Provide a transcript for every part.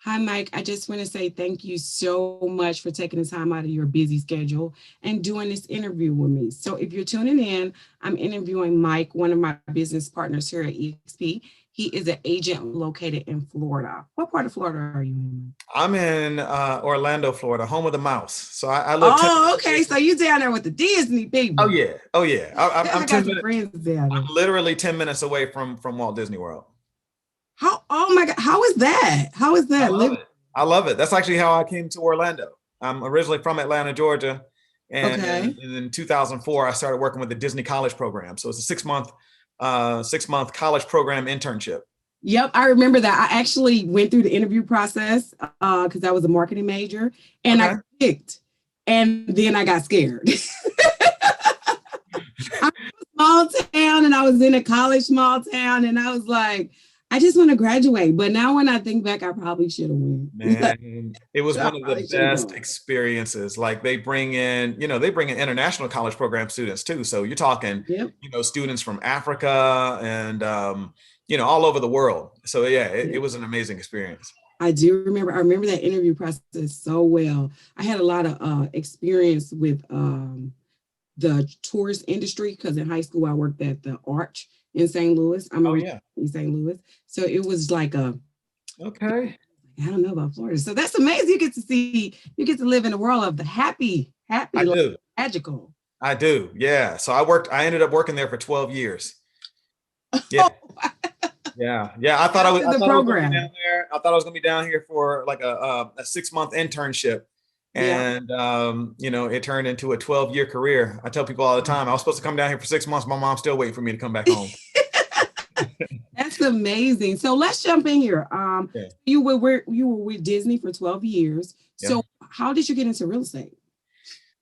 Hi, Mike. I just want to say thank you so much for taking the time out of your busy schedule and doing this interview with me. So, if you're tuning in, I'm interviewing Mike, one of my business partners here at EXP. He is an agent located in Florida. What part of Florida are you in? I'm in Orlando, Florida, home of the mouse. So I live 10 Oh, minutes okay. away So from. you down there with the Disney Oh people. yeah, oh yeah. I'm I 10 got some minutes. friends down there. I'm literally 10 minutes away from Walt Disney World. How? Oh my God! How is that? How is I that love living? it. I love it. That's actually how I came to Orlando. I'm originally from Atlanta, Georgia, and Okay. in 2004 I started working with the Disney College Program. So it's a 6 month college program internship. Yep, I remember that. I actually went through the interview process because I was a marketing major, and I Okay. got picked, and then I got scared. I'm from a small town, and I was in a college small town, and I was like, I just want to graduate. But now, when I think back, I probably should have went. Man, it was I one of the probably should have best gone. experiences. Like they bring in international college program students too. So you're talking, Yep. students from Africa and, all over the world. So yeah, it Yep. was an amazing experience. I do remember. I remember that interview process so well. I had a lot of experience with the tourist industry because in high school I worked at the Arch in St. Louis. I'm Oh originally yeah. in St. Louis, so it was like a Okay. I don't know about Florida. So that's amazing. You get to live in the world of the happy, I like do. magical. I do. Yeah. So I ended up working there for 12 years. Yeah. Oh, Yeah. Yeah. after I the thought I was going to be program. down there. I thought I was going to be down here for like a 6 month internship. Yeah. And, it turned into a 12-year career. I tell people all the time, I was supposed to come down here for 6 months. My mom's still waiting for me to come back home. That's amazing. So let's jump in here. Yeah. You were with Disney for 12 years. Yeah. So how did you get into real estate?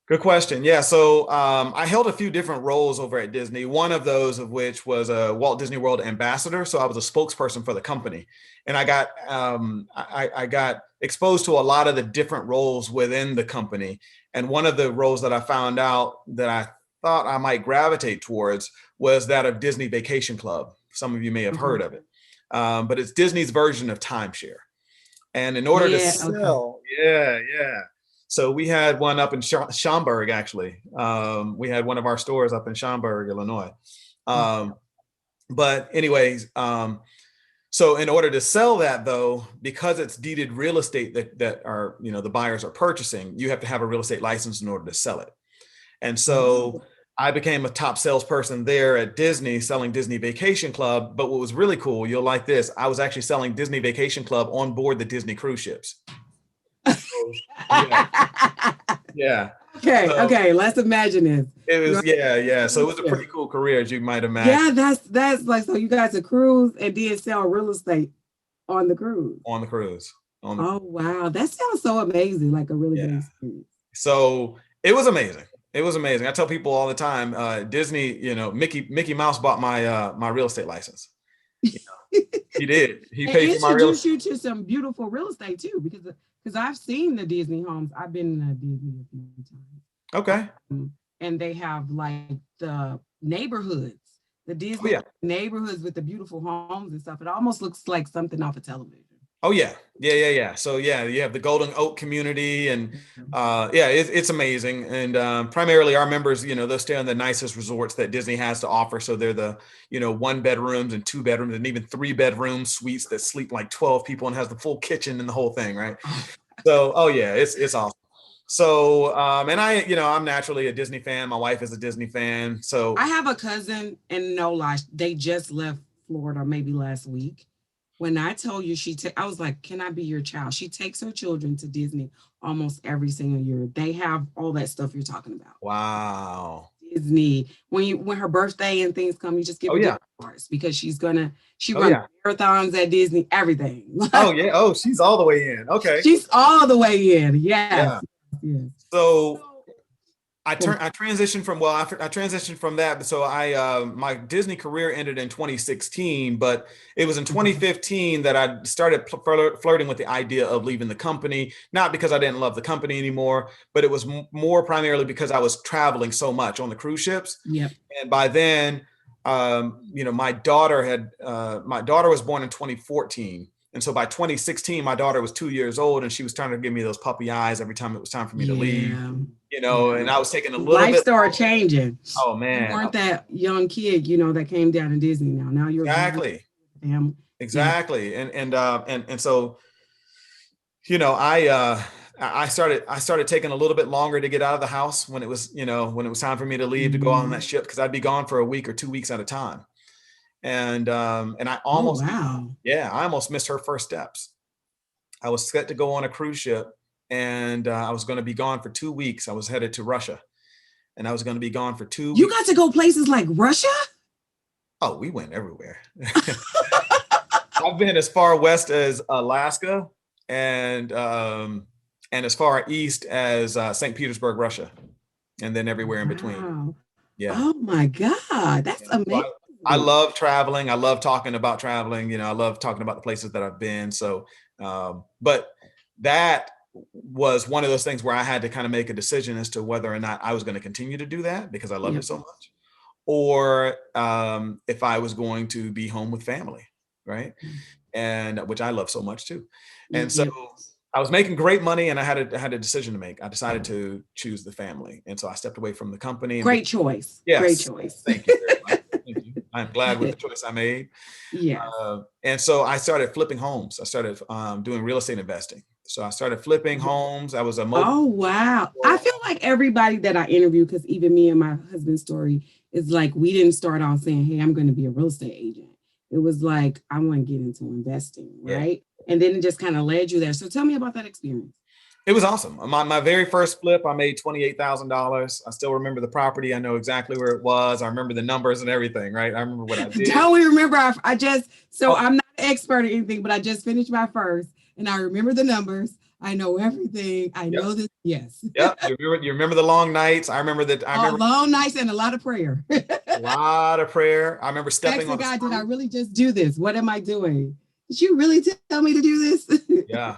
Good question. Yeah. So I held a few different roles over at Disney. One of those of which was a Walt Disney World ambassador. So I was a spokesperson for the company, and I got exposed to a lot of the different roles within the company. And one of the roles that I found out that I thought I might gravitate towards was that of Disney Vacation Club. Some of you may have Okay. heard of it, but it's Disney's version of timeshare. And in order to Yeah. Okay. sell, yeah, yeah. So we had one up in Schaumburg, actually. We had one of our stores up in Schaumburg, Illinois. Um, but anyways, so in order to sell that though, because it's deeded real estate that are, the buyers are purchasing, you have to have a real estate license in order to sell it. And so Oh. I became a top salesperson there at Disney selling Disney Vacation Club. But what was really cool, you'll like this, I was actually selling Disney Vacation Club on board the Disney cruise ships. So, yeah, yeah. Okay, So okay, let's imagine this. it You're was, on yeah, the yeah. So it cruise was a ship. pretty cool career, as you might imagine, Yeah, that's like so you guys a cruise and then sell real estate on the cruise. on the cruise. On the Oh wow, that sounds so amazing, like a really good Yeah. experience. So it was amazing. It was amazing. I tell people all the time, Disney, Mickey Mouse bought my real estate license. You know, he did. He And paid for my real introduce estate. you to some beautiful real estate too, because I've seen the Disney homes. I've been in a Disney a few times, Okay. and they have like the neighborhoods, the Oh Disney yeah. neighborhoods with the beautiful homes and stuff. It almost looks like something off of television. Oh yeah, yeah, yeah, yeah. So yeah, you have the Golden Oak community, and Mhm. yeah, it's amazing. And primarily, our members, they'll stay on the nicest resorts that Disney has to offer. So they're the, 1 bedrooms and 2 bedrooms and even 3 bedroom suites that sleep like 12 people and has the full kitchen and the whole thing, right? Oh, So oh yeah, it's awesome. So and I'm naturally a Disney fan. My wife is a Disney fan. I So have a cousin, and no lie, they just left Florida maybe last week. When I told you I was like, "Can I be your child?" She takes her children to Disney almost every single year. They have all that stuff you're talking about. wow. Disney. When her birthday and things come, you just give Oh her yeah. gift cards because she Oh runs yeah. marathons at Disney, everything. Oh yeah. Oh, she's all the way in. Okay. She's all the way in. Yes. Yeah. Yes. So So, I transitioned from I transitioned from that. So my Disney career ended in 2016, but it was in okay. 2015 that I started flirting with the idea of leaving the company. Not because I didn't love the company anymore, but it was more primarily because I was traveling so much on the cruise ships. Yep. And by then, my daughter was born in 2014. And so by 2016, my daughter was 2 years old, and she was trying to give me those puppy eyes every time it was time for me to leave, and I was taking a little Life bit. started changing. Oh You man. weren't that young kid, that came down to Disney now. Now you're Exactly. family. Exactly. And so, I started taking a little bit longer to get out of the house when it was time for me to leave to go on that ship, because I'd be gone for a week or 2 weeks at a time. And I almost, I almost missed her first steps. I was set to go on a cruise ship, and I was going to be gone for 2 weeks. I was headed to Russia, and I was going to be gone for 2 weeks. You got to go places like Russia? Oh, we went everywhere. I've been as far west as Alaska, and as far east as St. Petersburg, Russia, and then everywhere in between. Yeah. Oh my God, that's amazing. I love traveling. I love talking about traveling. I love talking about the places that I've been. So, but that was one of those things where I had to kind of make a decision as to whether or not I was going to continue to do that because I loved it so much, or if I was going to be home with family, right? And which I love so much too. And so I was making great money, and I had a decision to make. I decided to choose the family, and so I stepped away from the company. Great choice. Yes. Great choice. Thank you very much. Thank you. I'm glad with the choice I made. Yeah. And so I started flipping homes. I started doing real estate investing. So I started flipping homes. I was a Oh wow! I feel like everybody that I interview, because even me and my husband's story is like, we didn't start off saying, "Hey, I'm going to be a real estate agent." It was like, I want to get into investing, right? And then it just kind of led you there. So tell me about that experience. It was awesome. My very first flip, I made $28,000. I still remember the property. I know exactly where it was. I remember the numbers and everything, right? I remember what I did. Don't we remember? I'm not an expert or anything, but I just finished my first, and I remember the numbers. I know everything. I know this. Yes. Yep. You remember the long nights. I remember that. I remember long nights and a lot of prayer. A lot of prayer. I remember stepping on God, did I really just do this? What am I doing? Did you really tell me to do this? Yeah.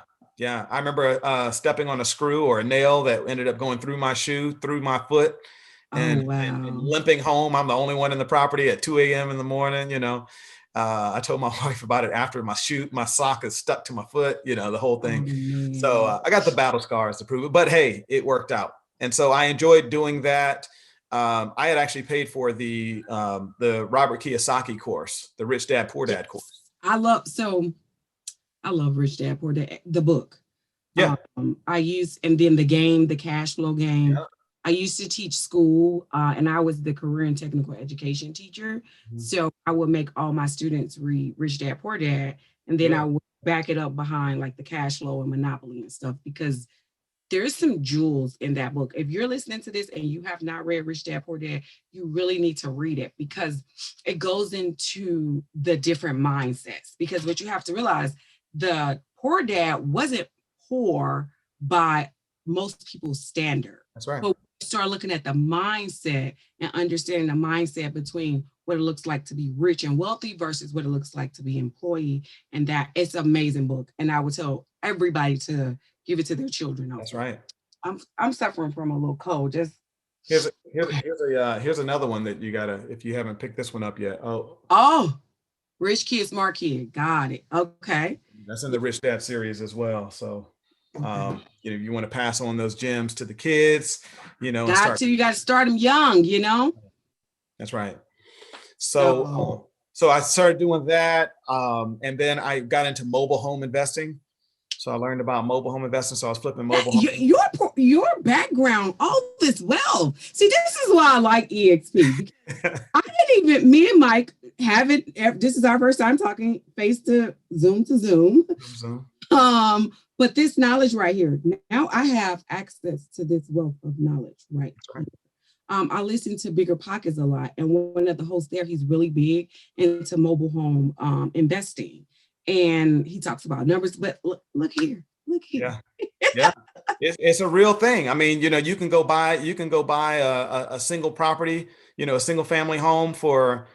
I remember stepping on a screw or a nail that ended up going through my shoe, through my foot, and limping home. I'm the only one in the property at 2 a.m. in the morning. I told my wife about it after my sock is stuck to my foot, the whole thing. So I got the battle scars to prove it, but hey, it worked out. And so I enjoyed doing that. I had actually paid for the Robert Kiyosaki course, the Rich Dad Poor Dad course. I love Rich Dad Poor Dad, the book. Yeah. And then the cash flow game. Yeah. I used to teach school, and I was the career and technical education teacher. Mm-hmm. So I would make all my students read Rich Dad Poor Dad, and then I would back it up behind like the cash flow and Monopoly and stuff, because there's some jewels in that book. If you're listening to this and you have not read Rich Dad Poor Dad, you really need to read it, because it goes into the different mindsets. Because what you have to realize, the poor dad wasn't poor by most people's standard. That's right. But we start looking at the mindset and understanding the mindset between what it looks like to be rich and wealthy versus what it looks like to be employee. And that it's an amazing book. And I would tell everybody to give it to their children. That's right. I'm suffering from a little cold. Just here's another one that you gotta, if you haven't picked this one up yet. Rich Kid, Smart Kid. Got it. Okay. That's in the Rich Dad series as well. So you want to pass on those gems to the kids, you got to start them young, That's right. So I started doing that. And then I got into mobile home investing. So I learned about mobile home investing. So I was flipping mobile home. Your background, all this wealth. See, this is why I like EXP. I didn't even, me and Mike haven't, this is our first time talking face to Zoom. But this knowledge right here, now I have access to this wealth of knowledge, right? I listen to Bigger Pockets a lot. And one of the hosts there, he's really big into mobile home investing. And he talks about numbers, but look here. Yeah. It's a real thing. I mean, you can go buy a single property, a single family home for,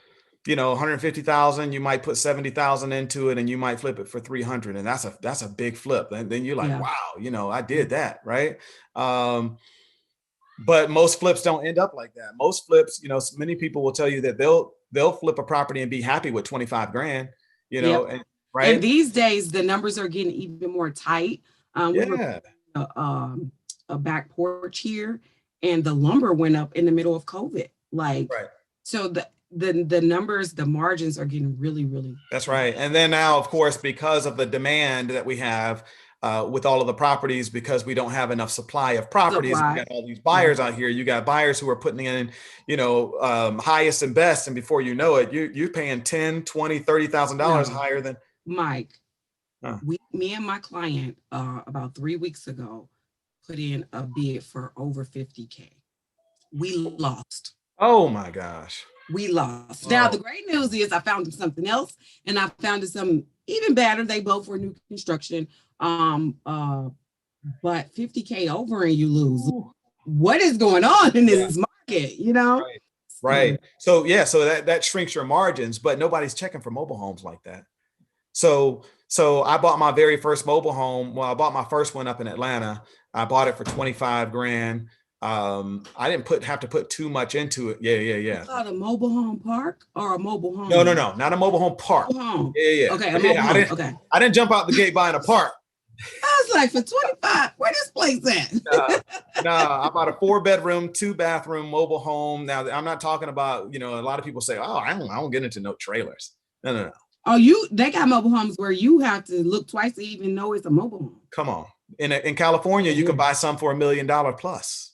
150,000. You might put 70,000 into it, and you might flip it for 300. And that's a big flip. And then you're like, wow, I did that. Right. But most flips don't end up like that. Most flips, many people will tell you that they'll flip a property and be happy with 25 grand, and And these days, the numbers are getting even more tight. We were a back porch here, and the lumber went up in the middle of COVID. Like, so the numbers, the margins are getting really, really. That's right. And then now, of course, because of the demand that we have with all of the properties, because we don't have enough supply of properties, we got all these buyers out here. You got buyers who are putting in, highest and best. And before you know it, you're paying $10,000, $20,000, $30,000 higher than Mike. Me and my client about 3 weeks ago put in a bid for over 50K. We lost. Oh my gosh. We lost. Now, the great news is I found something else, and I found something even better. They both were new construction. But 50K over and you lose. What is going on in this market, Right. So that shrinks your margins, but nobody's checking for mobile homes like that. So I bought my very first mobile home. Well, I bought my first one up in Atlanta. I bought it for 25 grand. I didn't have to put too much into it. Yeah. You thought a mobile home park or a mobile home? No, not a mobile home park. Home. Yeah. Okay, I didn't jump out the gate buying a park. I was like, for 25, where this place at? I bought a 4-bedroom, 2-bathroom mobile home. Now, I'm not talking about, a lot of people say, oh, I don't get into no trailers. No. Oh, they got mobile homes where you have to look twice to even know it's a mobile home. Come on. In California, you can buy some for $1 million plus.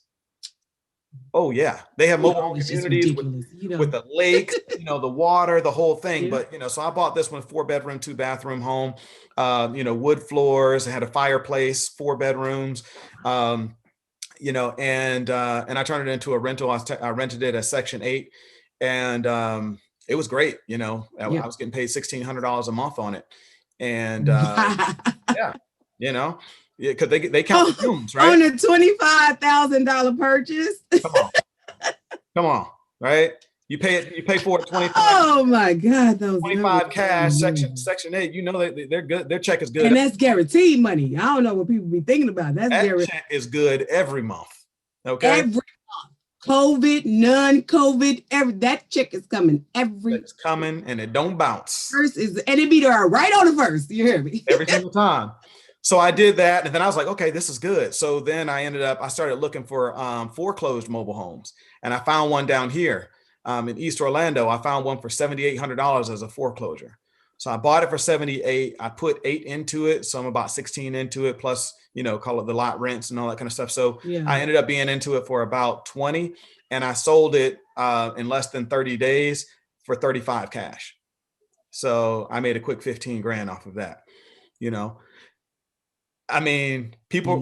Oh yeah, they have mobile home communities with the lake, the water, the whole thing. But so I bought this one, 4-bedroom, 2-bathroom home, wood floors. It had a fireplace, 4 bedrooms, and I turned it into a rental. I rented it as Section 8, and it was great. I was getting paid $1,600 a month on it, and because they count the rooms, right? On a $25,000 purchase. Come on, right? You pay for it 25. Oh my God, those 25 cash, section 8. They're good. Their check is good, and that's guaranteed money. I don't know what people be thinking about. That check is good every month. Okay, every month. COVID, non-COVID, that check is coming It's coming, and it don't bounce. And it be there right on the first. You hear me? Every single time. So I did that, and then I was like, okay, this is good. So then I started looking for foreclosed mobile homes, and I found one down here in East Orlando. I found one for $7,800 as a foreclosure. So I bought it for $78,000. I put $8,000 into it, so I'm about $16,000 into it, plus call it the lot rents and all that kind of stuff. So I ended up being into it for about $20,000, and I sold it in less than 30 days for $35,000 cash. So I made a quick 15 grand off of that. I mean, people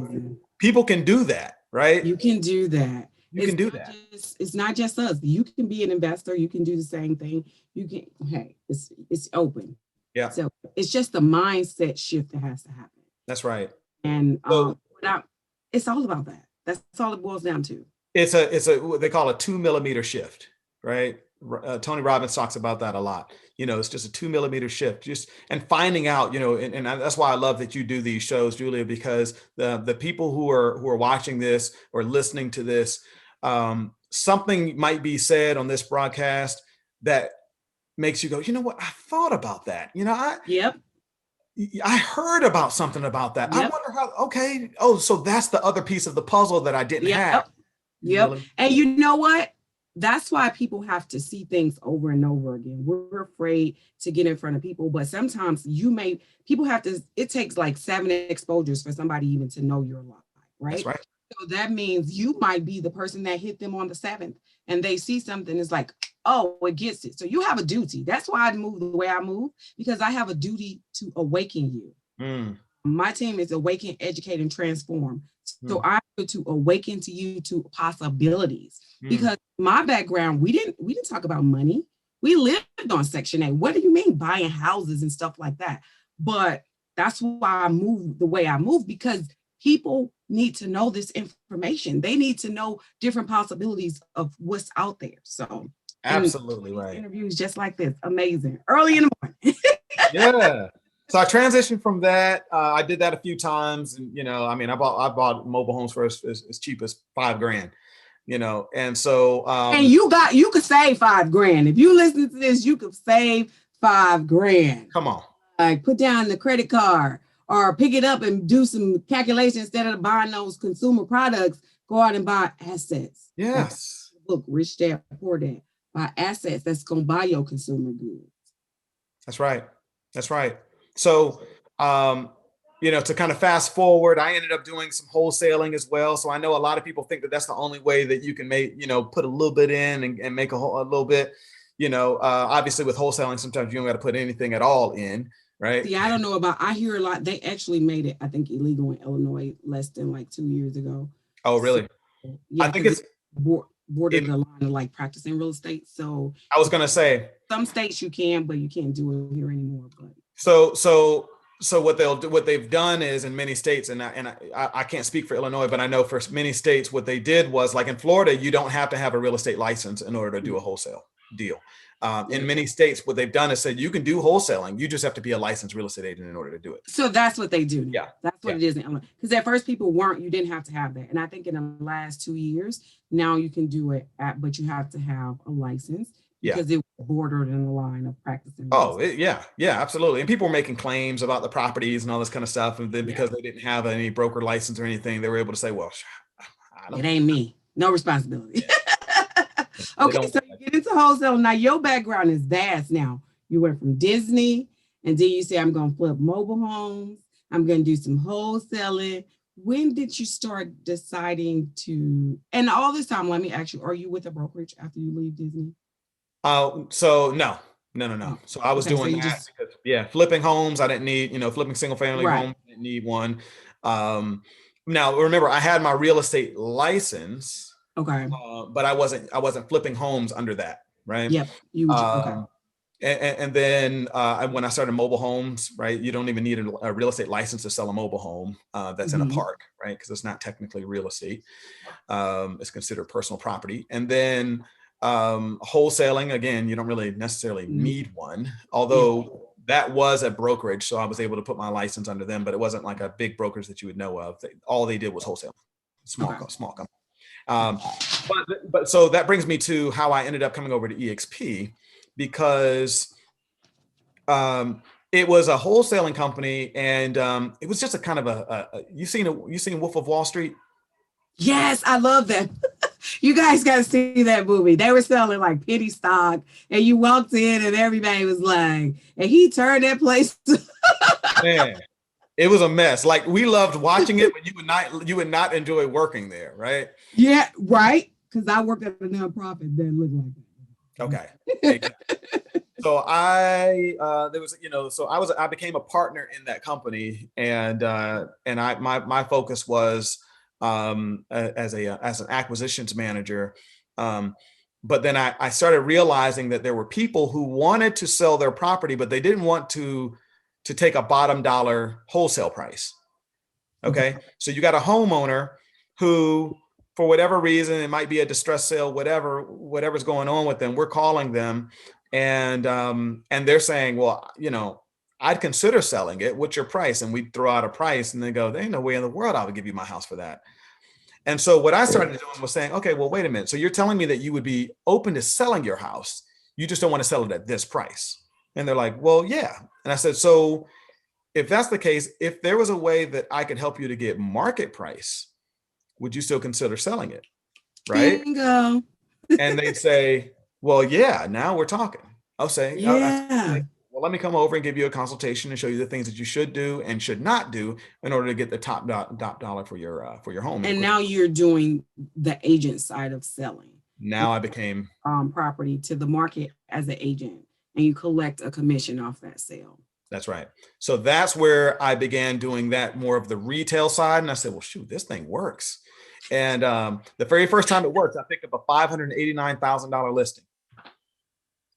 can do that, right? You can do that. It's not just us. You can be an investor. You can do the same thing. It's open. Yeah. So it's just a mindset shift that has to happen. That's right. And it's all about that. That's all it boils down to. It's what they call a 2 millimeter shift, right? Tony Robbins talks about that a lot. It's just a 2 millimeter shift, and finding out, and that's why I love that you do these shows, Julia, because the people who are watching this or listening to this, something might be said on this broadcast that makes you go, you know what? I thought about that. I heard about something about that. Yep. I wonder how, okay. Oh, so that's the other piece of the puzzle that I didn't have. Yep. Really? And you know what? That's why people have to see things over and over again. We're afraid to get in front of people, but sometimes people have to, it takes like 7 exposures for somebody even to know your life, right? That's right. So that means you might be the person that hit them on the 7th and they see something, it's like, oh, it gets it. So you have a duty. That's why I move the way I move, because I have a duty to awaken you. My team is awaken, educate, and transform. So I'm here to awaken to you to possibilities. Because my background, we didn't talk about money. We lived on Section 8. What do you mean buying houses and stuff like that? But that's why I move the way I move, because people need to know this information. They need to know different possibilities of what's out there. So absolutely right. Interviews just like this, amazing. Early in the morning. Yeah. So I transitioned from that. I did that a few times, and I bought mobile homes for as cheap as $5,000. And so and you could save $5,000. If you listen to this, you could save $5,000. Come on. like put down the credit card or pick it up and do some calculations instead of buying those consumer products. Go out and buy assets. Yes. Look, Rich Dad, Poor Dad. Buy assets that's gonna buy your consumer goods. That's right. That's right. So, to kind of fast forward, I ended up doing some wholesaling as well. So I know a lot of people think that that's the only way that you can make, put a little bit in and make a little bit, obviously with wholesaling, sometimes you don't got to put anything at all in, right? See, I don't know I hear a lot. They actually made it, I think, illegal in Illinois less than like 2 years ago. Oh, really? So, yeah, I think it's bordered the line of like practicing real estate. So I was going to say, some states you can, but you can't do it here anymore. But so what they've done is in many states, and I can't speak for Illinois, but I know for many states, what they did was, like in Florida, you don't have to have a real estate license in order to do a wholesale deal. In many states, what they've done is said you can do wholesaling. You just have to be a licensed real estate agent in order to do it. So that's what they do now. Yeah. That's what it is in Illinois. Because at first people you didn't have to have that. And I think in the last 2 years, now you can do it, but you have to have a license because it bordered in the line of practicing. Yeah, absolutely. And people were making claims about the properties and all this kind of stuff. And then because they didn't have any broker license or anything, they were able to say, well, it ain't me. No responsibility. Okay, so you get into wholesale. Now your background is vast now. You went from Disney, and then you say, I'm going to flip mobile homes. I'm going to do some wholesaling. When did you start deciding to, and all this time, let me ask you, are you with a brokerage after you leave Disney? So no. So I was doing that because, flipping homes, I didn't need, flipping single family homes, I didn't need one. Now remember, I had my real estate license. Okay. But I wasn't flipping homes under that, right? Yep. Okay. And then when I started mobile homes, right, you don't even need a real estate license to sell a mobile home that's in a park, right? Because it's not technically real estate. It's considered personal property. And then wholesaling, again, you don't really necessarily need one, although that was a brokerage. So I was able to put my license under them, but it wasn't like a big brokerage that you would know of. All they did was wholesale, small company. But so that brings me to how I ended up coming over to EXP, because it was a wholesaling company, and it was just a kind of you seen Wolf of Wall Street? Yes, I love that. You guys got to see that movie. They were selling like penny stock, and you walked in and everybody was like, and he turned that place. Man, it was a mess. Like, we loved watching it, but you would not enjoy working there, right? Yeah, right. Because I worked at a nonprofit that looked like that. Okay. So I became a partner in that company, and my focus was as an acquisitions manager. But then I started realizing that there were people who wanted to sell their property, but they didn't want to take a bottom dollar wholesale price. Okay. So you got a homeowner who, for whatever reason, it might be a distress sale, whatever's going on with them, we're calling them, and they're saying, well, I'd consider selling it. What's your price? And we throw out a price, and they go, there ain't no way in the world I would give you my house for that. And so what I started doing was saying, okay, well, wait a minute. So you're telling me that you would be open to selling your house. You just don't want to sell it at this price. And they're like, well, yeah. And I said, so if that's the case, if there was a way that I could help you to get market price, would you still consider selling it? Right. Bingo. And they'd say, well, yeah, now we're talking. I'll say, well, let me come over and give you a consultation and show you the things that you should do and should not do in order to get the top dollar for your home. And now you're doing the agent side of selling. Now I became property to the market as an agent, and you collect a commission off that sale. That's right. So that's where I began doing that, more of the retail side. And I said, well, shoot, this thing works. And the very first time it worked, I picked up a $589,000 listing.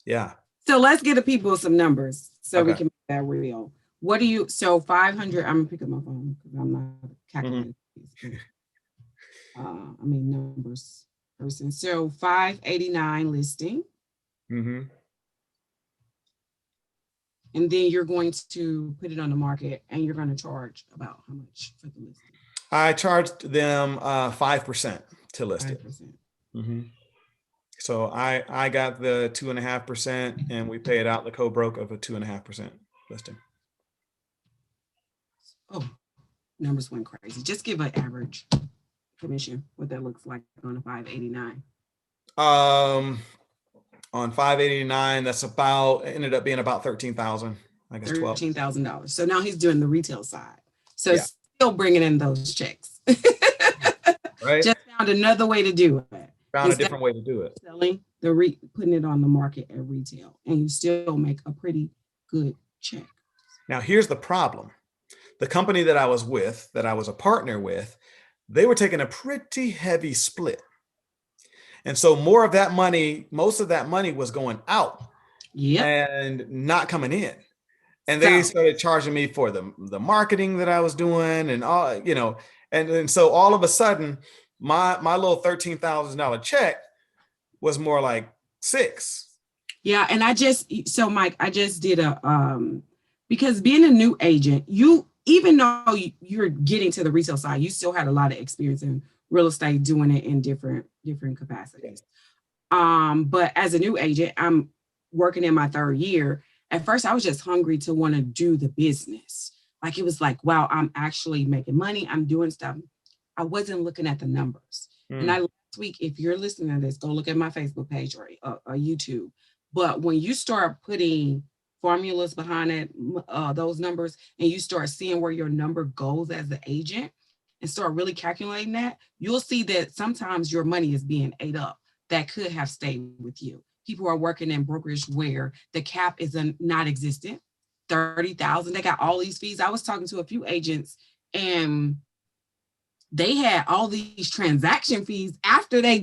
Yeah. So let's get the people some numbers so we can make that real. What do you, so 500, I'm gonna pick up my phone because I'm not calculating. Numbers person. So 589 listing. Mm-hmm. And then you're going to put it on the market, and you're going to charge about how much for the listing? I charged them 5% to list 5%. It. Mm-hmm. So I got the 2.5%, and we paid out the co-broke of a 2.5% listing. Oh, numbers went crazy. Just give an average commission, what that looks like on a 589. On 589, that's ended up being about 13,000. I guess 12. $13,000. So now he's doing the retail side. So Yeah. still bringing in those checks. Right. Just found another way to do it. Found a different way to do it. Selling putting it on the market at retail, and you still make a pretty good check. Now, here's the problem. The company that I was with, that I was a partner with, they were taking a pretty heavy split. And so most of that money was going out and not coming in. And they started charging me for the marketing that I was doing and all, you know, and so all of a sudden my little $13,000 check was more like $6,000. Yeah. And so Mike, I just did because being a new agent, even though you're getting to the retail side, you still had a lot of experience in real estate, doing it in different capacities. But as a new agent, I'm working in my 3rd year. At first, I was just hungry to want to do the business. Like, it was like, wow, I'm actually making money. I'm doing stuff. I wasn't looking at the numbers. And last week, if you're listening to this, go look at my Facebook page or YouTube. But when you start putting formulas behind it, those numbers, and you start seeing where your number goes as an agent and start really calculating that, you'll see that sometimes your money is being ate up that could have stayed with you. People are working in brokerage where the cap is not existent, 30,000. They got all these fees. I was talking to a few agents and they had all these transaction fees after they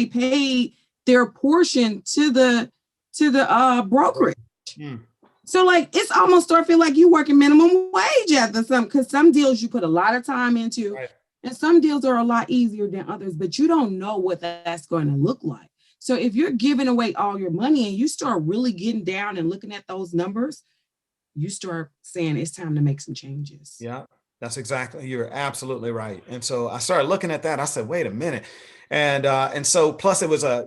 paid their portion to the brokerage. So like, it's almost start feel like you working minimum wage after because some deals you put a lot of time into, right, and some deals are a lot easier than others, but you don't know what that's going to look like. So if you're giving away all your money and you start really getting down and looking at those numbers, you start saying it's time to make some changes. Yeah, you're absolutely right. And so I started looking at that. I said, wait a minute. And so plus it was I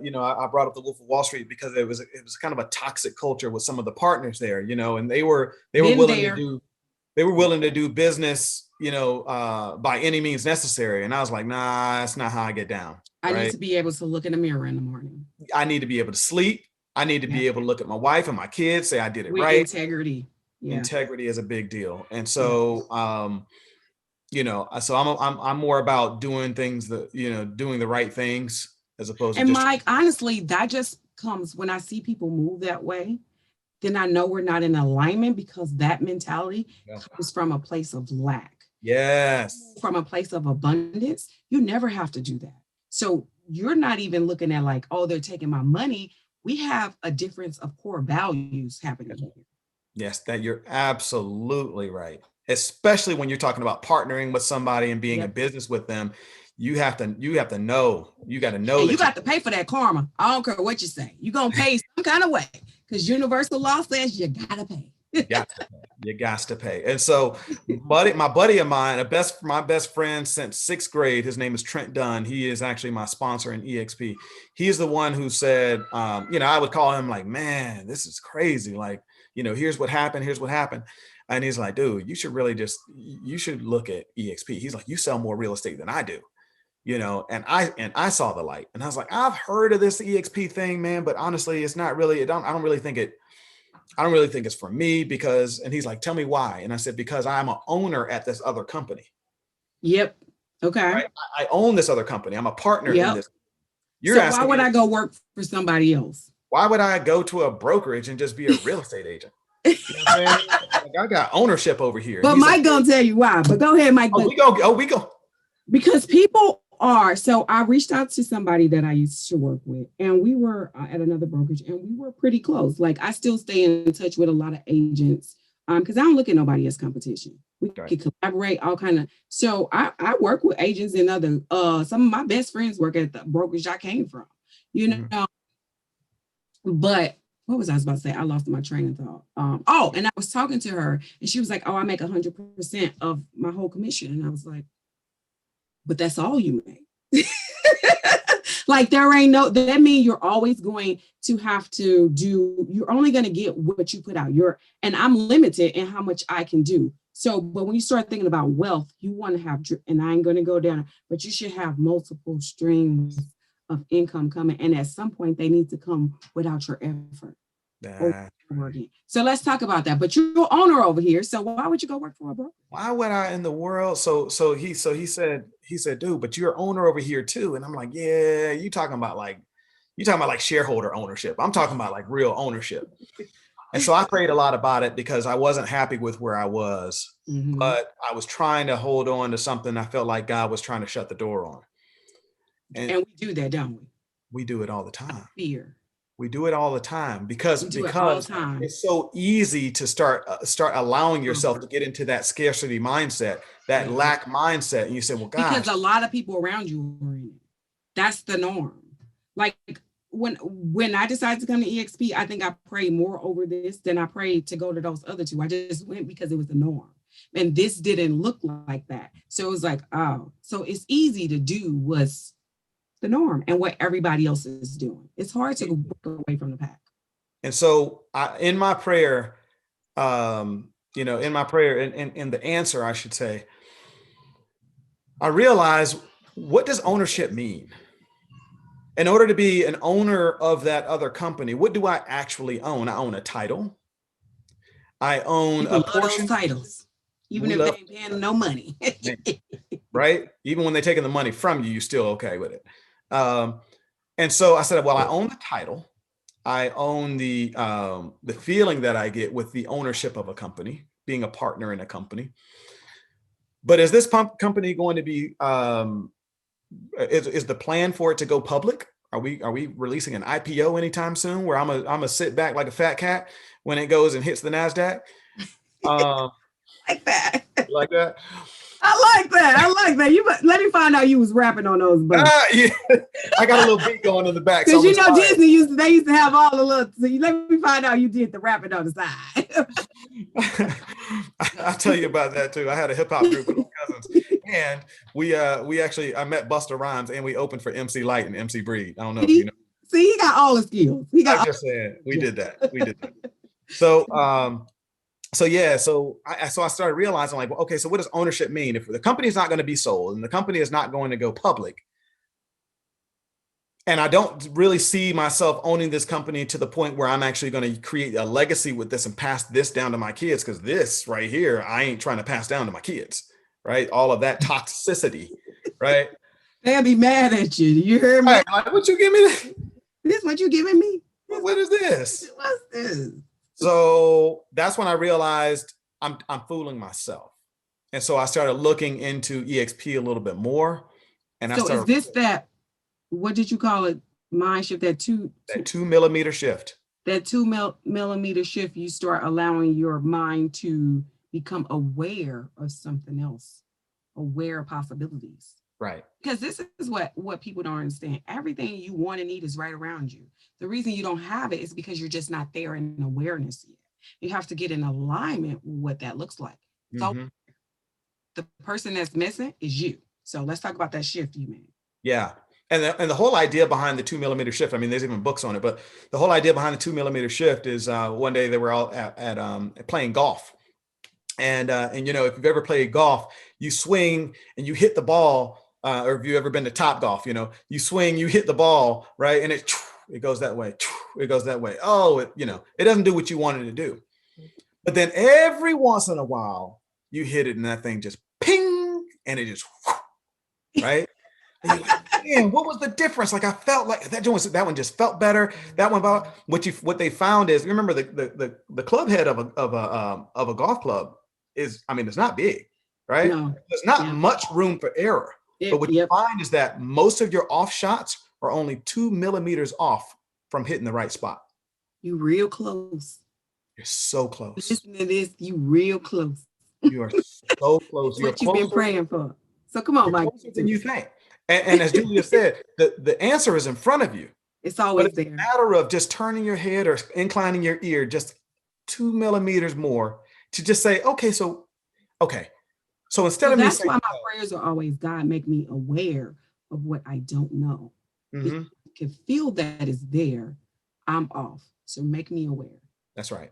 brought up the Wolf of Wall Street because it was kind of a toxic culture with some of the partners there, and they were willing to do business, by any means necessary. And I was like, nah, that's not how I get down. I need to be able to look in the mirror in the morning. I need to be able to sleep. I need to be able to look at my wife and my kids, say I did it right. Integrity. Yeah. Integrity is a big deal. And so, so I'm more about doing things doing the right things as opposed to. And Mike, honestly, that just comes when I see people move that way, then I know we're not in alignment because that mentality comes from a place of lack. Yes. From a place of abundance. You never have to do that. So you're not even looking at like, oh, they're taking my money. We have a difference of core values happening here. Yes, that you're absolutely right. Especially when you're talking about partnering with somebody and being in business with them, you got to know. You got to pay for that karma. I don't care what you say. You're going to pay some kind of way because universal law says you got to pay. You got to pay. And so my buddy of mine, my best friend since 6th grade, his name is Trent Dunn. He is actually my sponsor in EXP. He is the one who said, I would call him like, man, this is crazy. Like, here's what happened. And he's like, dude, you should look at EXP. He's like, you sell more real estate than I do, and I saw the light and I was like, I've heard of this EXP thing, man, but honestly, it's not really, I don't really think it's for me and he's like, tell me why. And I said, because I'm an owner at this other company. Yep. Okay. Right? I own this other company. I'm a partner in this. Why would I go work for somebody else? Why would I go to a brokerage and just be a real estate agent? You know what I'm saying? Like, I got ownership over here. But Mike gonna tell you why. But go ahead, Mike. We go. Because people are. So I reached out to somebody that I used to work with, and we were at another brokerage, and we were pretty close. Like I still stay in touch with a lot of agents, because I don't look at nobody as competition. We can collaborate, all kind of. So I work with agents and other. Some of my best friends work at the brokerage I came from. Mm-hmm. But what was I about to say? I lost my train of thought. And I was talking to her and she was like, oh, I make 100% of my whole commission. And I was like, but that's all you make. Like that means you're always going to have to you're only going to get what you put out. And I'm limited in how much I can do. So, but when you start thinking about wealth, you want to have, and I ain't going to go down, but you should have multiple streams of income coming. And at some point, they need to come without your effort. Over again. So let's talk about that. But you're an owner over here. So why would you go work for a broker? Why would I in the world? So he said, dude, but you're an owner over here too. And I'm like, yeah, you talking about like shareholder ownership. I'm talking about like real ownership. And so I prayed a lot about it because I wasn't happy with where I was, but I was trying to hold on to something I felt like God was trying to shut the door on. And we do that, don't we? We do it all the time. Fear. We do it all the time because it's so easy to start allowing yourself to get into that scarcity mindset, that lack mindset. And you say, well, gosh. Because a lot of people around you are in it. That's the norm. Like when I decided to come to EXP, I think I prayed more over this than I prayed to go to those other two. I just went because it was the norm. And this didn't look like that. So it was like, oh, so it's easy to do what's the norm and what everybody else is doing. It's hard to go away from the pack. And so in my prayer, in the answer, I should say, I realized, what does ownership mean? In order to be an owner of that other company, what do I actually own? I own a title. I own a portion. Those titles, even if they ain't paying no money. Right? Even when they're taking the money from you, you're still okay with it. And so I said, well, I own the title. I own the feeling that I get with the ownership of a company, being a partner in a company. But is this company going to be, is the plan for it to go public? Are we releasing an IPO anytime soon where I'm a sit back like a fat cat when it goes and hits the NASDAQ? Like that. Like that? I like that. You let me find out you was rapping on those buttons. Yeah. I got a little beat going in the back. Because Disney used to have all the little. So let me find out you did the rapping on the side. I'll tell you about that too. I had a hip hop group with my cousins, and I met Busta Rhymes, and we opened for MC Light and MC Breed. I don't know if you know. See, he got all the skills. I just said we did that. So I started realizing, like, well, okay, so what does ownership mean? If the company is not going to be sold and the company is not going to go public, and I don't really see myself owning this company to the point where I'm actually going to create a legacy with this and pass this down to my kids, because this right here, I ain't trying to pass down to my kids, right? All of that toxicity, right? They'll be mad at you. You hear me? Right, like, what you give me? This what you giving me? What is this? What's this? So that's when I realized I'm fooling myself. And so I started looking into EXP a little bit more. And is this that, what did you call it? Mind shift, that 2 millimeter shift. That 2 millimeter shift, you start allowing your mind to become aware of something else, aware of possibilities. Right. Because this is what people don't understand. Everything you want and need is right around you. The reason you don't have it is because you're just not there in awareness yet. You have to get in alignment with what that looks like. So the person that's missing is you. So let's talk about that shift you made. Yeah. And the whole idea behind the 2 millimeter shift, I mean, there's even books on it, but the whole idea behind the 2 millimeter shift is one day they were all at playing golf. And you know, if you've ever played golf, you swing and you hit the ball, or if you've ever been to Top Golf, you know, you swing, you hit the ball, right? And it goes that way. It goes that way. Oh, it doesn't do what you wanted to do. But then every once in a while, you hit it and that thing just ping, and it just, right? And you're like, man, what was the difference? Like, I felt like that one just felt better. That one, about what they found is, remember the club head of a golf club is, I mean, it's not big, right? No. There's not much room for error. But what you find is that most of your off shots are only 2 millimeters off from hitting the right spot. You real close. You're so close. Listen to this, you real close. You are so close. What you've been praying for. So come on, Mike. Closer than you think. And as Julia said, the answer is in front of you. It's always but it's there. a matter of just turning your head or inclining your ear just 2 millimeters more to just say, okay. So instead of me saying, that's why my prayers are always, God, make me aware of what I don't know. If you can feel that is there, I'm off. So make me aware. That's right.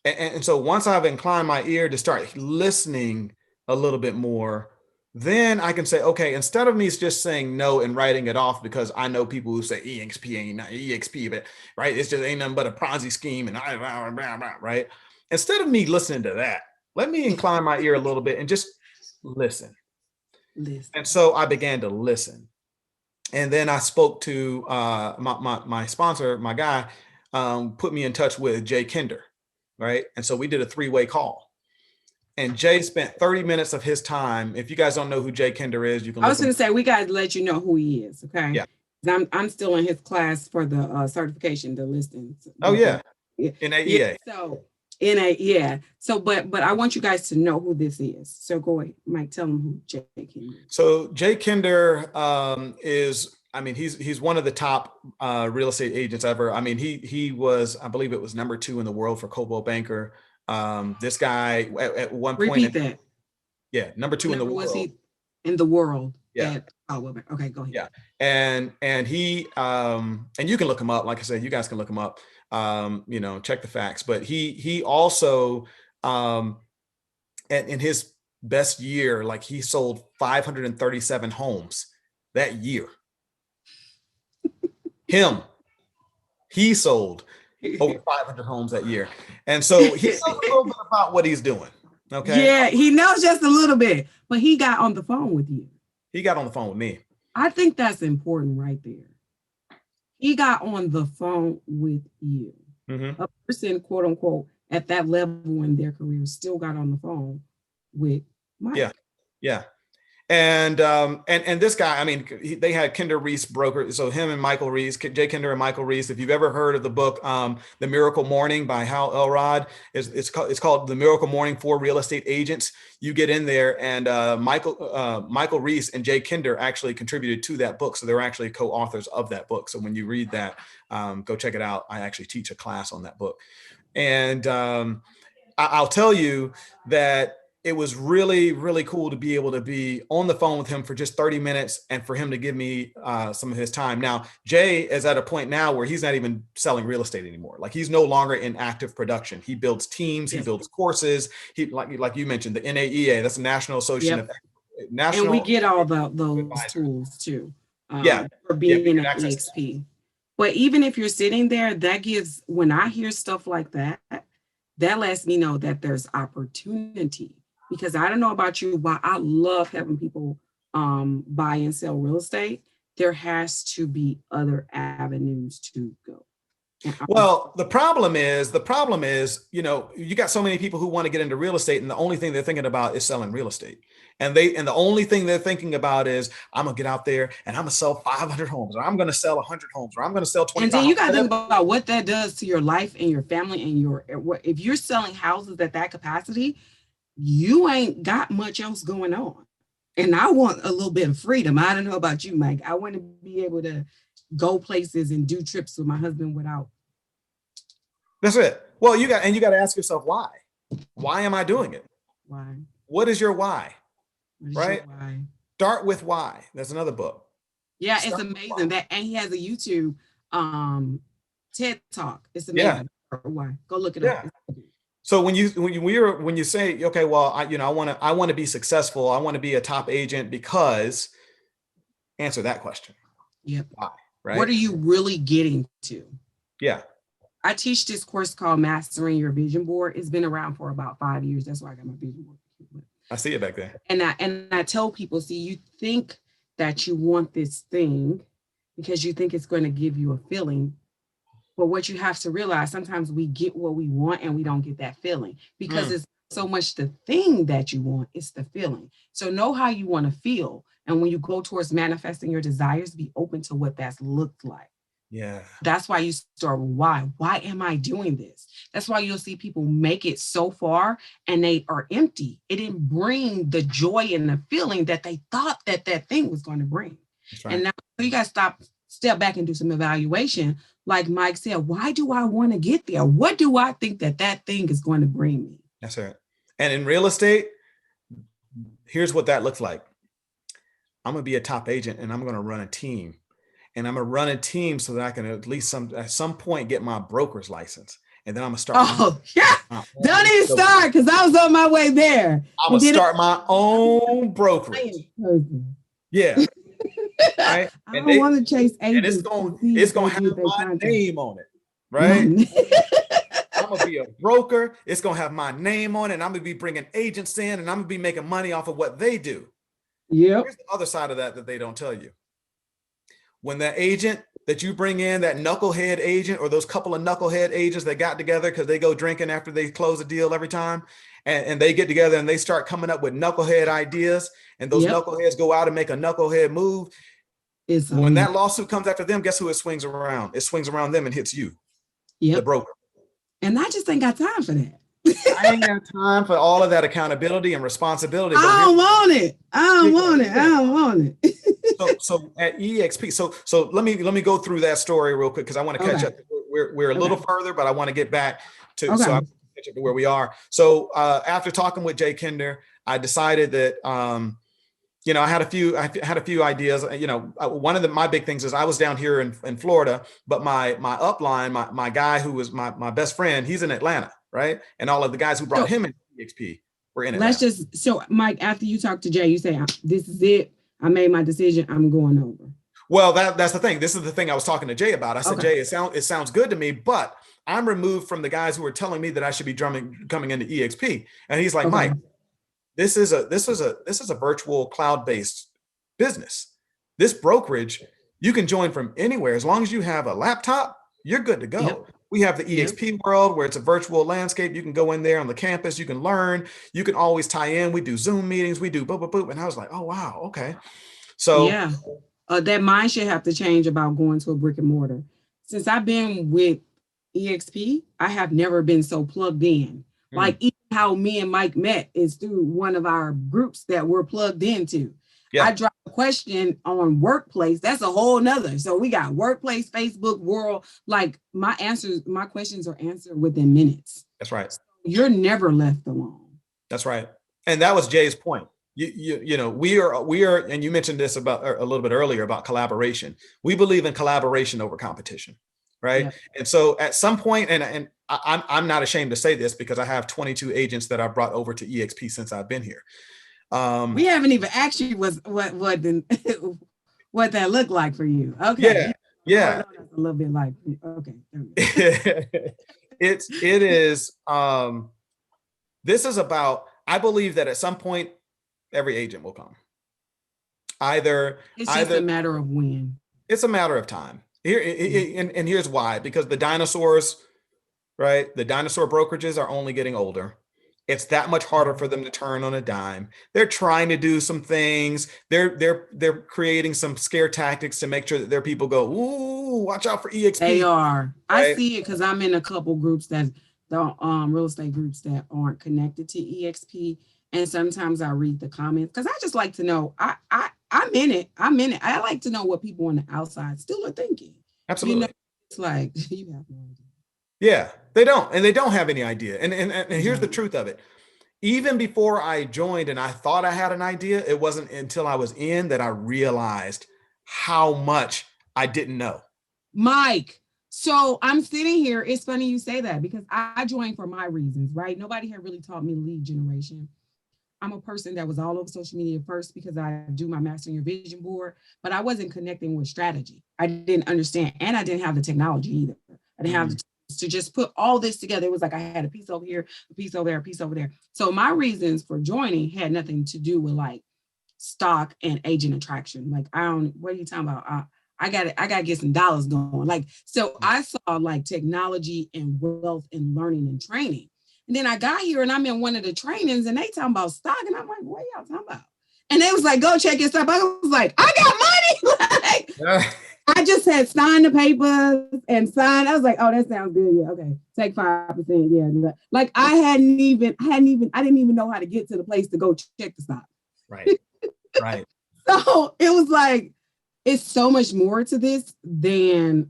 And so once I've inclined my ear to start listening a little bit more, then I can say, okay, instead of me just saying no and writing it off because I know people who say EXP ain't not EXP, but right, it's just ain't nothing but a Ponzi scheme and right. Instead of me listening to that, let me incline my ear a little bit and just listen. And so I began to listen. And then I spoke to my sponsor, my guy, put me in touch with Jay Kinder, right? And so we did a 3-way call. And Jay spent 30 minutes of his time. If you guys don't know who Jay Kinder is, you can I look was him going up. to say, we got to let you know who he is, okay? Yeah. I'm still in his class for the certification, the listings. Oh, yeah. Yeah. NAEA. Yeah, so yeah. So, but I want you guys to know who this is. So go ahead, Mike, tell them who Jay Kinder is. So Jay Kinder is, I mean, he's one of the top real estate agents ever. I mean, he was, I believe it was number 2 in the world for Coldwell Banker. This guy at one point. Repeat that. Yeah, number 2 in the world. Was he in the world? Yeah. Okay, go ahead. Yeah, and he and you can look him up. Like I said, you guys can look him up. You know, check the facts. But he also in his best year, like he sold 537 homes that year. He sold over 500 homes that year. And so he knows a little bit about what he's doing. Okay. Yeah, he knows just a little bit, but he got on the phone with you. He got on the phone with me. I think that's important right there. He got on the phone with you. A person, quote unquote, at that level in their career still got on the phone with Mike. Yeah. And this guy, I mean, they had Kinder Reese broker. So him and Michael Reese, Jay Kinder and Michael Reese. If you've ever heard of the book, The Miracle Morning by Hal Elrod, it's called The Miracle Morning for Real Estate Agents. You get in there, and Michael Reese and Jay Kinder actually contributed to that book. So they're actually co-authors of that book. So when you read that, go check it out. I actually teach a class on that book. And I'll tell you that it was really, really cool to be able to be on the phone with him for just 30 minutes and for him to give me some of his time. Now, Jay is at a point now where he's not even selling real estate anymore. Like he's no longer in active production. He builds teams, he builds courses. He like you mentioned, the NAEA, that's the National Association of National. And we get all those tools too. For being an EXP. But even if you're sitting there, that gives, when I hear stuff like that, that lets me know that there's opportunity. Because I don't know about you, but I love having people buy and sell real estate. There has to be other avenues to go. Well, the problem is, you know, you got so many people who want to get into real estate, and the only thing they're thinking about is selling real estate. And the only thing they're thinking about is, I'm gonna get out there and I'm gonna sell 500 homes, or I'm gonna sell 100 homes, or I'm gonna sell 25. And then you got to think about what that does to your life and your family and if you're selling houses at that capacity, you ain't got much else going on. And I want a little bit of freedom. I don't know about you, Mike. I want to be able to go places and do trips with my husband without. That's it. Well, you got to ask yourself, why? Why am I doing it? Why? What is your why? Right? Why? Start with why. That's another book. Yeah, it's amazing that, and he has a YouTube TED Talk. It's amazing. Yeah. Why? Go look it up. So when you say, okay, well, I want to be successful. I want to be a top agent because, answer that question. Yep. Why? Right. What are you really getting to? Yeah. I teach this course called Mastering Your Vision Board. It's been around for about 5 years. That's why I got my vision board. I see it back there. And I tell people, see, you think that you want this thing because you think it's going to give you a feeling. But what you have to realize, sometimes we get what we want and we don't get that feeling because it's so much the thing that you want, it's the feeling. So know how you want to feel. And when you go towards manifesting your desires, be open to what that's looked like. Yeah. That's why you start with why. Why am I doing this? That's why you'll see people make it so far and they are empty. It didn't bring the joy and the feeling that they thought that thing was going to bring. Right. And now you got to step back and do some evaluation. Like Mike said, why do I want to get there? What do I think that thing is going to bring me? That's right. And in real estate, here's what that looks like. I'm going to be a top agent and I'm going to run a team. And I'm going to run a team so that I can at least at some point get my broker's license. and then I'm gonna start. Yeah. Don't even start, because I was on my way there. I'm gonna start my own brokerage. Yeah. Right. I don't want to chase agents. It's gonna have my name on it, right? I'm gonna be a broker. It's gonna have my name on it, and I'm gonna be bringing agents in, and I'm gonna be making money off of what they do. Yep. Here's the other side of that they don't tell you. When that agent that you bring in, that knucklehead agent, or those couple of knucklehead agents that got together because they go drinking after they close a deal every time, and they get together and they start coming up with knucklehead ideas, and those knuckleheads go out and make a knucklehead move. When that lawsuit comes after them, guess who it swings around? It swings around them and hits you, the broker. And I just ain't got time for that. I ain't got time for all of that accountability and responsibility. I don't want it. I don't want it. So at EXP, so let me go through that story real quick, because I want to catch up. We're a little further, but I want to get back to so I can catch up to where we are. So after talking with Jay Kinder, I decided that I had a few ideas. One of my big things is I was down here in Florida, but my upline, my guy who was my best friend, he's in Atlanta, right? And all of the guys who brought him into EXP were in Atlanta. So Mike, after you talk to Jay, you say, this is it. I made my decision. I'm going over. Well, that's the thing. This is the thing I was talking to Jay about. I said, Jay, it sounds good to me, but I'm removed from the guys who were telling me that I should be coming into EXP. And he's like, Mike, this is a virtual cloud-based business. This brokerage, you can join from anywhere. As long as you have a laptop, you're good to go. Yep. We have the EXP world where it's a virtual landscape. You can go in there on the campus. You can learn. You can always tie in. We do Zoom meetings. We do boop, boop, boop. And I was like, oh, wow. Okay. So that mind should have to change about going to a brick and mortar. Since I've been with EXP, I have never been so plugged in. Like even how me and Mike met is through one of our groups that we're plugged into. Yeah. I dropped a question on workplace. That's a whole nother. So we got workplace, Facebook, world. Like my questions are answered within minutes. That's right. So you're never left alone. That's right. And that was Jay's point. We are, and you mentioned this about a little bit earlier about collaboration. We believe in collaboration over competition. Right. Yeah. And so at some point, and I'm not ashamed to say this because I have 22 agents that I brought over to EXP since I've been here. We haven't even asked you what that looked like for you. Okay. Yeah. A little bit like, okay. It is, this is about, I believe that at some point, every agent will come. It's just a matter of when. It's a matter of time. And here's why, because the dinosaurs, right? The dinosaur brokerages are only getting older. It's that much harder for them to turn on a dime. They're trying to do some things. They're creating some scare tactics to make sure that their people go, ooh, watch out for EXP. They are. Right? I see it because I'm in a couple groups that the real estate groups that aren't connected to EXP. And sometimes I read the comments because I just like to know. I'm in it. I like to know what people on the outside still are thinking. Absolutely. It's like you have no idea. Yeah, they don't, and they don't have any idea. And here's the truth of it. Even before I joined and I thought I had an idea, it wasn't until I was in that I realized how much I didn't know. Mike, so I'm sitting here. It's funny you say that because I joined for my reasons, right? Nobody had really taught me lead generation. I'm a person that was all over social media first because I do my Mastering Your Vision board, but I wasn't connecting with strategy. I didn't understand, and I didn't have the technology either. I didn't have the to just put all this together. It was like I had a piece over here, a piece over there, a piece over there. So my reasons for joining had nothing to do with like stock and agent attraction. Like what are you talking about? I gotta get some dollars going. Like, so I saw like technology and wealth and learning and training. And then I got here and I'm in one of the trainings and they talking about stock. And I'm like, what y'all talking about? And they was like, go check your stuff. I was like, I got money. I just had signed the papers and signed. I was like, oh, that sounds good. Yeah, okay. Take 5%. Yeah. Like I didn't even know how to get to the place to go check the stock. Right. Right. So it was like, it's so much more to this than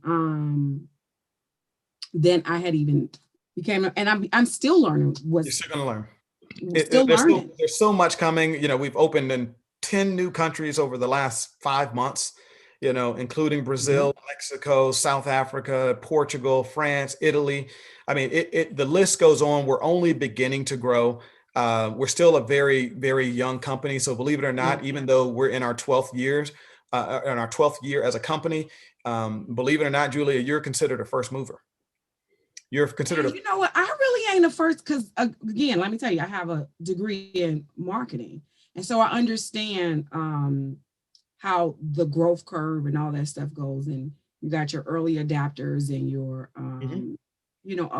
I had even became. And I'm still learning. You're still gonna learn. There's so much coming. We've opened in 10 new countries over the last 5 months. including Brazil, Mexico, South Africa, Portugal, France, Italy. I mean, the list goes on. We're only beginning to grow. We're still a very, very young company. So believe it or not, even though we're in our 12th year as a company, believe it or not, Julia, you're considered a first mover. You're considered. You know what? I really ain't a first, because again, let me tell you, I have a degree in marketing. And so I understand how the growth curve and all that stuff goes. And you got your early adapters and your, all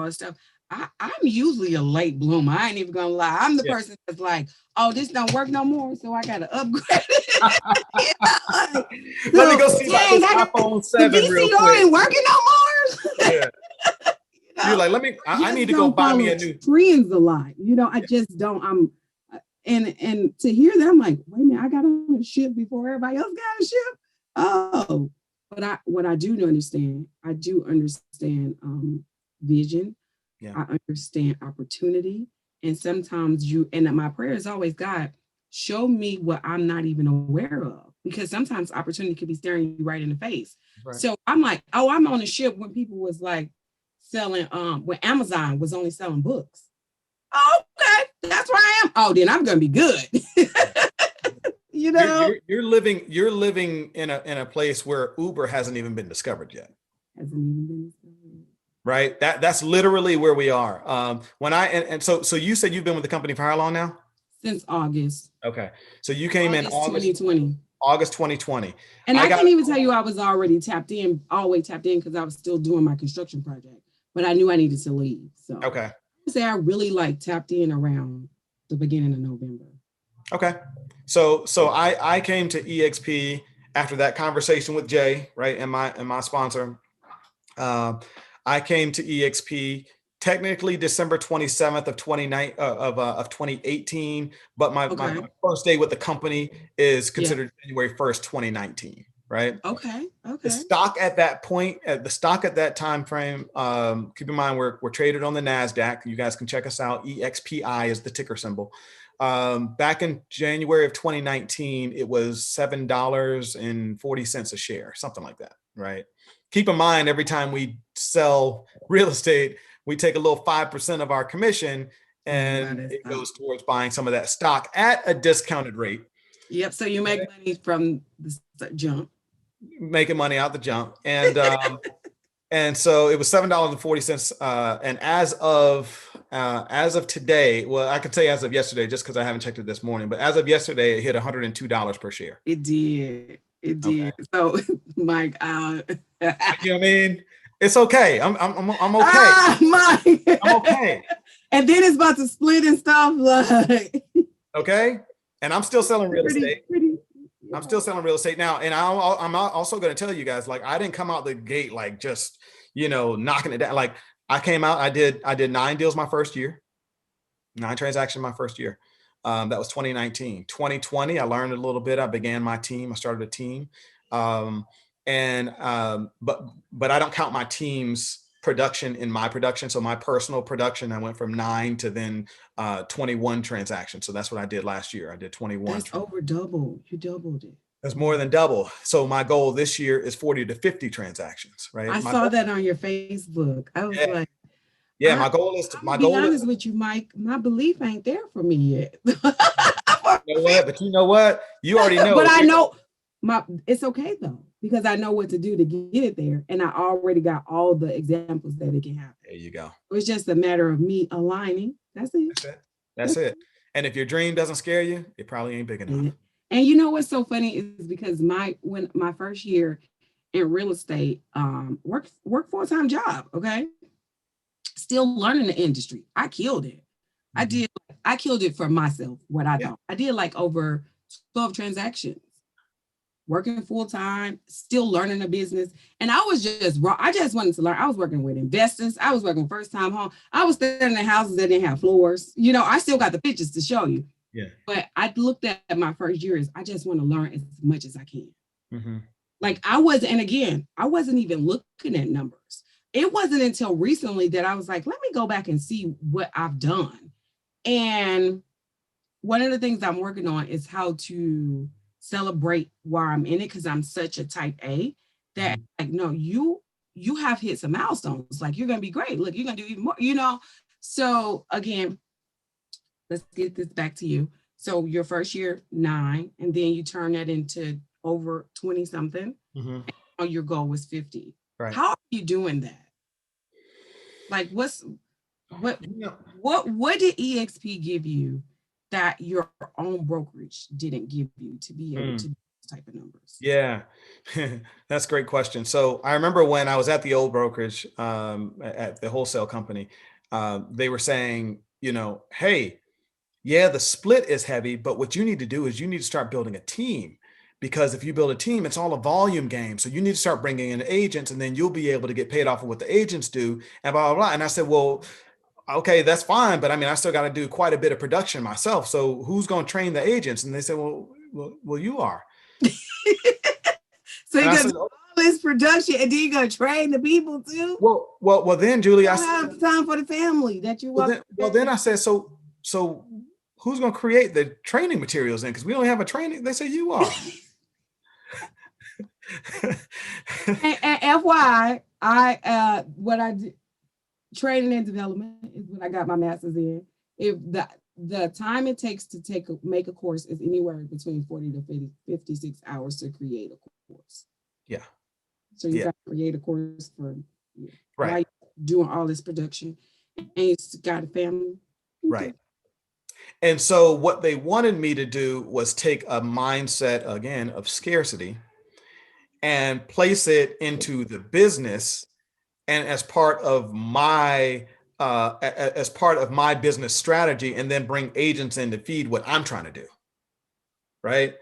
that stuff. I'm usually a late bloomer. I ain't even gonna lie. I'm the person that's like, oh, this don't work no more, so I gotta upgrade it. Let me go see my iPhone 7 real quick. The VCR ain't working no more. You're like, I need to go buy me a new trends a lot. I just don't. And to hear that, I'm like, wait a minute, I got on a ship before everybody else got a ship. Oh, but what I do understand vision. Yeah. I understand opportunity. And sometimes and my prayer is always, God, show me what I'm not even aware of, because sometimes opportunity could be staring you right in the face. Right. So I'm like, oh, I'm on a ship when people was like selling, when Amazon was only selling books. Oh, okay, that's where I am. Oh, then I'm gonna be good. You're living in a place where Uber hasn't even been discovered yet. Hasn't even been discovered. Right. That's literally where we are. So you said you've been with the company for how long now? Since August. Okay. So you came in August 2020. August 2020. And I can't even tell you I was already always tapped in, because I was still doing my construction project, but I knew I needed to leave. So okay. I would say I really tapped in around the beginning of November. Okay. So I came to EXP after that conversation with Jay, right? And my sponsor. I came to EXP technically December 27th of 2018, but my first day with the company is considered January 1st, 2019, right? Okay. The stock at that point, the stock at that time frame, keep in mind we're traded on the NASDAQ. You guys can check us out. EXPI is the ticker symbol. Back in January of 2019, it was $7.40 a share, something like that, right? Keep in mind, every time we sell real estate, we take a little 5% of our commission, and it goes towards buying some of that stock at a discounted rate. Yep. So you make money from the jump. Making money out the jump. And and so it was $7.40. And as of today, well, I can tell you as of yesterday, just because I haven't checked it this morning, but as of yesterday, it hit $102 per share. It did. It did. Okay. So, Mike, you know what I mean? It's okay. I'm okay. Mike. I'm okay. And then it's about to split and stuff. Like. Okay. And I'm still selling real estate. I'm still selling real estate now. And I'm also going to tell you guys, like, I didn't come out the gate like just, knocking it down. Like, I came out, I did 9 deals my first year, 9 transactions my first year. That was 2019. 2020, I learned a little bit. I began my team. I started a team. But I don't count my team's production in my production. So my personal production, I went from 9 to then 21 transactions. So that's what I did last year. I did 21. That's over double. You doubled it. That's more than double. So my goal this year is 40 to 50 transactions, right? I saw that on your Facebook. I was like, yeah, my goal is to, be honest with you, Mike, my belief ain't there for me yet. You know what? But you know what? You already know. But I know it's okay though, because I know what to do to get it there. And I already got all the examples that it can happen. There you go. It's just a matter of me aligning. That's it. That's it. And if your dream doesn't scare you, it probably ain't big enough. And you know what's so funny is because my first year in real estate, work full-time job, okay? Still learning the industry. I killed it. I killed it for myself, what I thought. I did like over 12 transactions, working full-time, still learning the business. And I was just raw. I just wanted to learn. I was working with investors. I was working first-time home. I was staying in houses that didn't have floors. I still got the pictures to show you. Yeah. But I looked at my first year as I just want to learn as much as I can. Mm-hmm. Like I wasn't even looking at numbers. It wasn't until recently that I was like, let me go back and see what I've done. And one of the things I'm working on is how to celebrate where I'm in it because I'm such a type A that like, no, you have hit some milestones. Like you're gonna be great. Look, you're gonna do even more, you know. So again, let's get this back to you. So your first year, 9, and then you turn that into over 20 something. And your goal was 50. Right. How are you doing that? Like what did EXP give you that your own brokerage didn't give you to be able to do those type of numbers? Yeah, that's a great question. So I remember when I was at the old brokerage, at the wholesale company, they were saying, you know, hey, yeah, the split is heavy, but what you need to do is you need to start building a team, because if you build a team, it's all a volume game. So you need to start bringing in agents, and then you'll be able to get paid off of what the agents do, and blah, blah, blah. And I said, well, okay, that's fine. But I mean, I still got to do quite a bit of production myself. So who's going to train the agents? And they said, well, you are. So And you're I gonna said, do all this production and then you're gonna train the people too? well, then Julie, You I don't said, have time for the family that you want. then I said, so who's going to create the training materials then? Because we don't have a training. They said, you are. And FYI, what I did, training and development is what I got my master's in. If the time it takes to make a course is anywhere between 40 to 56 hours to create a course. Yeah. So you got to create a course for right, doing all this production, and you got a family. Okay. Right. And so what they wanted me to do was take a mindset, again, of scarcity and place it into the business, and as part of my business strategy, and then bring agents in to feed what I'm trying to do. Right.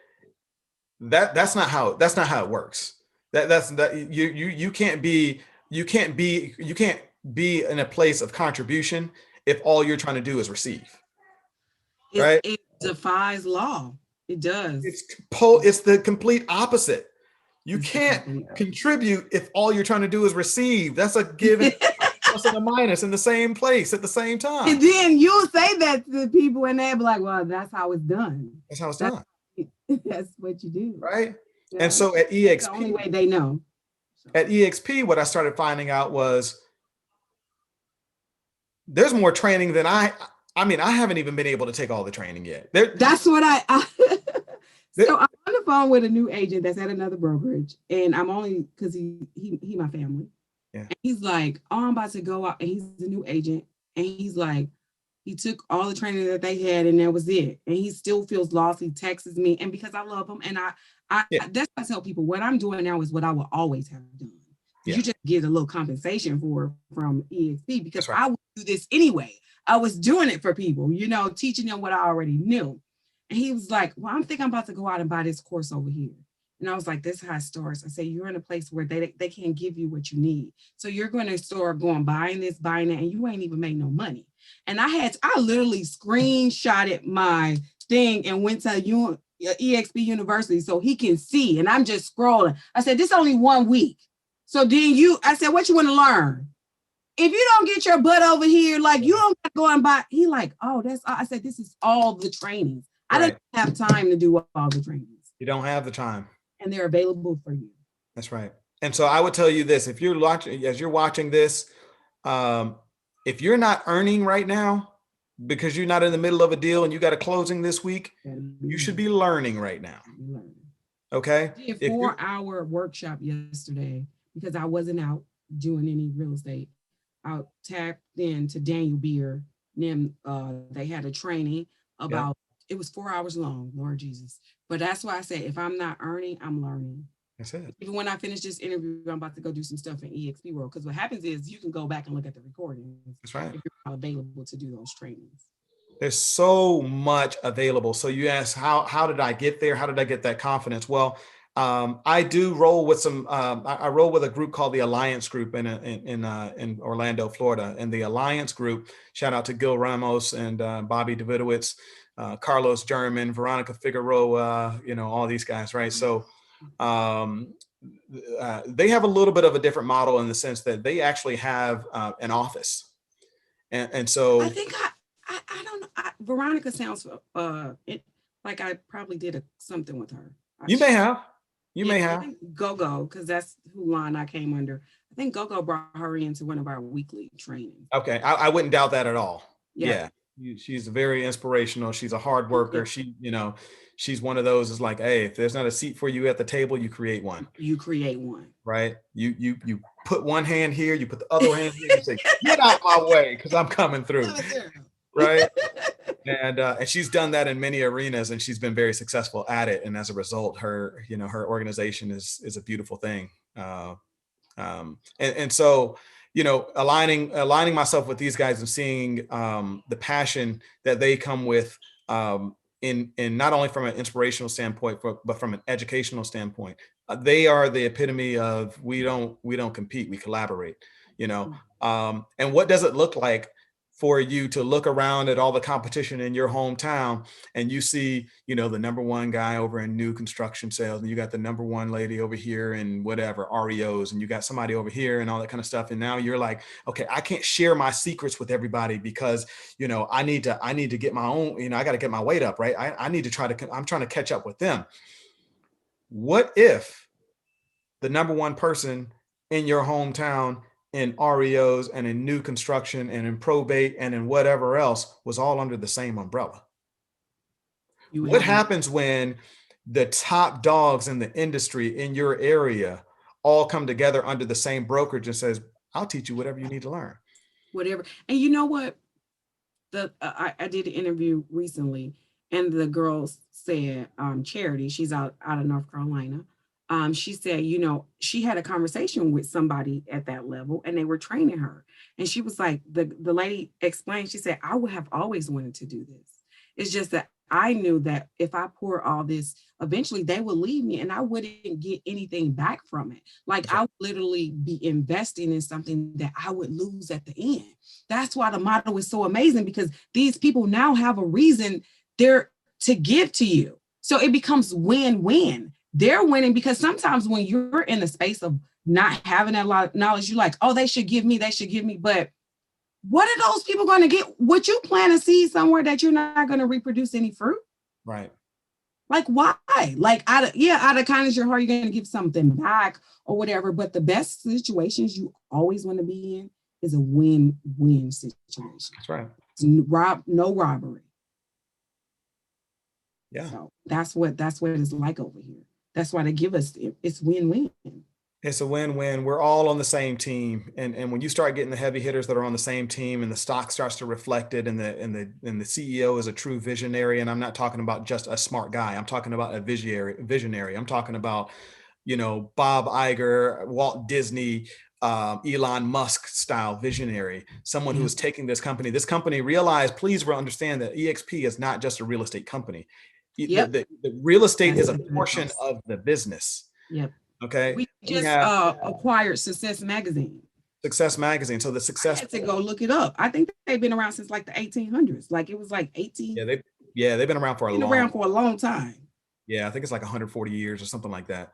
That's not how it works. You can't be in a place of contribution if all you're trying to do is receive. Right. It defies law. It does. It's the complete opposite. You can't contribute if all you're trying to do is receive. That's a given plus and a minus in the same place at the same time. And then you'll say that to people and they'll be like, well, that's how it's done. That's how it's done. That's what you do. Right. Yeah. And so at EXP, that's the only way they know. At EXP, what I started finding out was there's more training than I haven't even been able to take all the training yet. That's what so I'm on the phone with a new agent that's at another brokerage, and I'm only because he my family. Yeah. And he's like, oh, I'm about to go out, and he's a new agent, and he's like, he took all the training that they had, and that was it. And he still feels lost. He texts me, and because I love him, and that's what I tell people. What I'm doing now is what I will always have done. Yeah. You just get a little compensation from EXP, because I would do this anyway. I was doing it for people, teaching them what I already knew. And he was like, well, I'm about to go out and buy this course over here. And I was like, this is how it starts. I say, you're in a place where they can't give you what you need. So you're going to start going buying this, buying that, and you ain't even make no money. And I literally screenshotted my thing and went to EXP University so he can see. And I'm just scrolling. I said, this is only 1 week. So then I said, what you want to learn? If you don't get your butt over here, like you don't go and buy. He like, oh, I said, this is all the trainings. I don't have time to do all the trainings. You don't have the time. And they're available for you. That's right. And so I would tell you this, if you're watching this, if you're not earning right now because you're not in the middle of a deal and you got a closing this week, you should be learning right now. Okay. I did a 4-hour workshop yesterday because I wasn't out doing any real estate. I tapped into Daniel Beer. Then they had a training about, it was 4 hours long, Lord Jesus. But that's why I say, if I'm not earning, I'm learning. That's it. Even when I finish this interview, I'm about to go do some stuff in EXP World. Because what happens is you can go back and look at the recordings. That's right. If you're not available to do those trainings. There's so much available. So you ask, how did I get there? How did I get that confidence? Well, I do roll with I roll with a group called the Alliance Group in Orlando, Florida. And the Alliance Group, shout out to Gil Ramos and Bobby Davidowitz, Carlos German, Veronica Figueroa, all these guys, right? So they have a little bit of a different model in the sense that they actually have an office. And so I think I don't know. Veronica sounds like I probably did something with her. You may have. You Yeah, may I have. think Go-Go, because that's who line I came under. I think Go-Go brought her into one of our weekly trainings. Okay. I wouldn't doubt that at all. Yeah. Yeah. She's very inspirational. She's a hard worker. Yeah. She, she's one of those is like, hey, if there's not a seat for you at the table, you create one. You create one. Right. You put one hand here, you put the other hand here, you say, get out my way because I'm coming through. Right. And she's done that in many arenas, and she's been very successful at it. And as a result, her organization is a beautiful thing. And so, aligning myself with these guys and seeing the passion that they come with in not only from an inspirational standpoint, but from an educational standpoint. They are the epitome of we don't compete, we collaborate. And what does it look like for you to look around at all the competition in your hometown and you see, the number one guy over in new construction sales, and you got the number one lady over here in whatever REOs, and you got somebody over here and all that kind of stuff. And now you're like, okay, I can't share my secrets with everybody because, I need to get my own, I got to get my weight up, right? I need to I'm trying to catch up with them. What if the number one person in your hometown in REOs and in new construction and in probate and in whatever else was all under the same umbrella? What happens when the top dogs in the industry in your area all come together under the same brokerage and says, I'll teach you whatever you need to learn? Whatever. And you know what? I did an interview recently, and the girl said, Charity, she's out of North Carolina. She said, she had a conversation with somebody at that level, and they were training her. And she was like, the lady explained, she said, I would have always wanted to do this. It's just that I knew that if I pour all this, eventually they would leave me and I wouldn't get anything back from it. Like I would literally be investing in something that I would lose at the end. That's why the model is so amazing, because these people now have a reason they're to give to you. So it becomes win-win. They're winning because sometimes when you're in the space of not having a lot of knowledge, you're like, oh, they should give me. But what are those people going to get? Would you plant a seed somewhere that you're not going to reproduce any fruit? Right. Like, why? Like, out of kindness, your heart, you're going to give something back or whatever. But the best situations you always want to be in is a win-win situation. That's right. No robbery. Yeah. So that's what it's like over here. That's why they give us, it's win-win. It's a win-win. We're all on the same team. And when you start getting the heavy hitters that are on the same team and the stock starts to reflect it, and the CEO is a true visionary. And I'm not talking about just a smart guy. I'm talking about a visionary. I'm talking about, Bob Iger, Walt Disney, Elon Musk style visionary, someone who is taking this company realize, please understand that EXP is not just a real estate company. Yep. The real estate is a portion of the business. Yep. Okay. We just acquired Success Magazine. Success Magazine. So the Success. I had to go look it up. I think they've been around since like the 1800s. Like it was like 18. Yeah, they've been around for a long time. Yeah, I think it's like 140 years or something like that.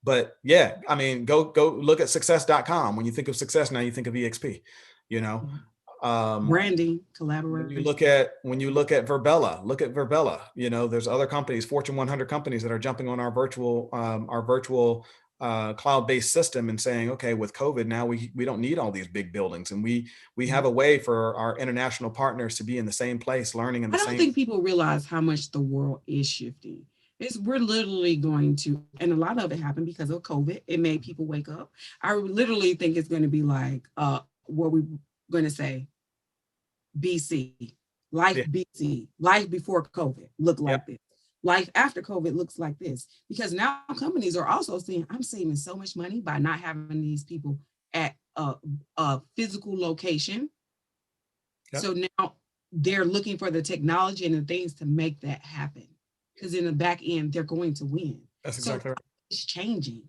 But yeah, I mean, go look at success.com. When you think of success, now you think of EXP. Branding, collaboration. When you look at Verbella, there's other companies, Fortune 100 companies that are jumping on our virtual cloud-based system and saying, okay, with COVID now we don't need all these big buildings, and we have a way for our international partners to be in the same place, learning in the same. I don't think people realize how much the world is shifting. We're literally going to, and a lot of it happened because of COVID. It made people wake up. I literally think it's going to be like what we're going to say. BC, BC, life before COVID looked like this. Life after COVID looks like this, because now companies are also seeing, I'm saving so much money by not having these people at a physical location. Yep. So now they're looking for the technology and the things to make that happen, because in the back end, they're going to win. That's exactly right. It's changing.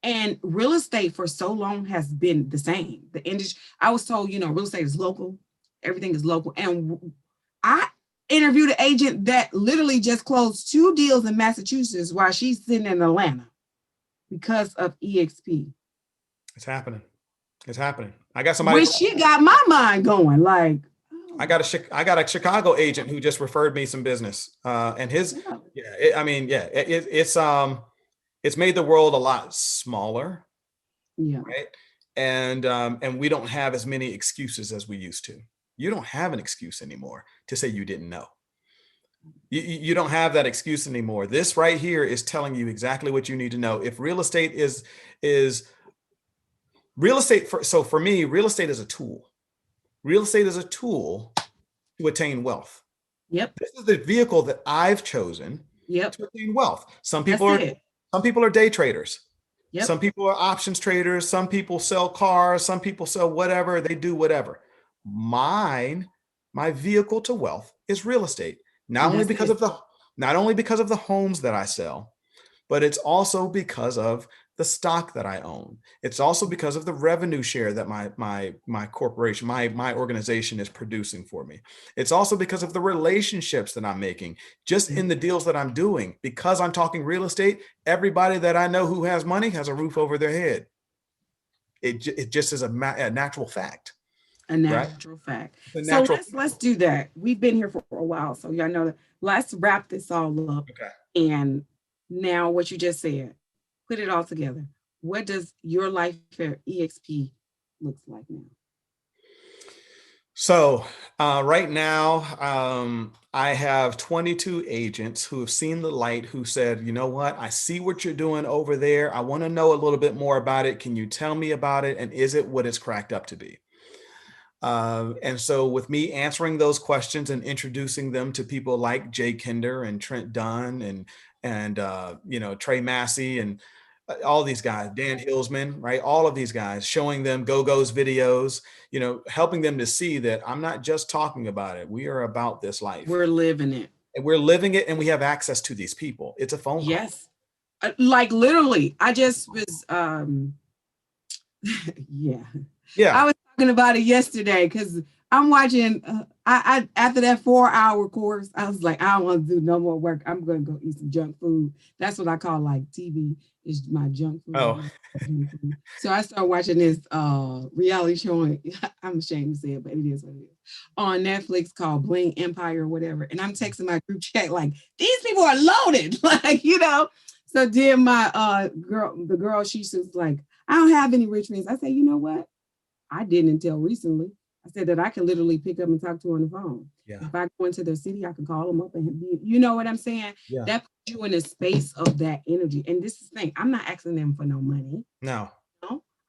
And real estate for so long has been the same. The industry, I was told, real estate is local. Everything is local. And I interviewed an agent that literally just closed 2 deals in Massachusetts while she's sitting in Atlanta because of EXP. It's happening. I got somebody. Which she got my mind going like, I got a Chicago agent who just referred me some business, and his, Yeah. it's made the world a lot smaller, Yeah. right? And we don't have as many excuses as we used to. You don't have an excuse anymore to say you didn't know. You don't have that excuse anymore. This right here is telling you exactly what you need to know. If real estate is real estate, so for me, real estate is a tool. Real estate is a tool to attain wealth. Yep. This is the vehicle that I've chosen Yep. to attain wealth. Some That's people it. are day traders. Yep. Some people are options traders. Some people sell cars. Some people sell whatever. They do whatever. My vehicle to wealth is real estate. Not only because of the homes that I sell, but it's also because of the stock that I own. It's also because of the revenue share that my corporation, my organization is producing for me. It's also because of the relationships that I'm making just in the deals that I'm doing. Because I'm talking real estate, everybody that I know who has money has a roof over their head. It just is a natural fact. A natural fact. A So natural let's do that. We've been here for a while, so y'all know that. Let's wrap this all up. Okay. And now what you just said, put it all together. What does your life at EXP looks like now? So right now, I have 22 agents who have seen the light, who said, you know what, I see what you're doing over there. I want to know a little bit more about it. Can you tell me about it? And is it what it's cracked up to be? And so with me answering those questions and introducing them to people like Jay Kinder and Trent Dunn and Trey Massey and all these guys, Dan Hillsman, right? All of these guys, showing them Go-Go's videos, helping them to see that I'm not just talking about it. We are about this life. We're living it. And we're living it, and we have access to these people. It's a phone call. Yes. Like literally, I just was, yeah. I was talking about it yesterday because I'm watching, I after that 4-hour course, I was like, I don't want to do no more work. I'm going to go eat some junk food. That's what I call like TV is my junk food. Oh. So I started watching this reality show. I'm ashamed to say it, but it is what it is. On Netflix called Bling Empire or whatever. And I'm texting my group chat like, these people are loaded. So then my the girl, she was like, I don't have any rich friends. I said, you know what? I didn't until recently. I said that I can literally pick up and talk to on the phone. Yeah. If I go into their city, I can call them up and you know what I'm saying? Yeah. That puts you in a space of that energy. And this is the thing, I'm not asking them for no money. No.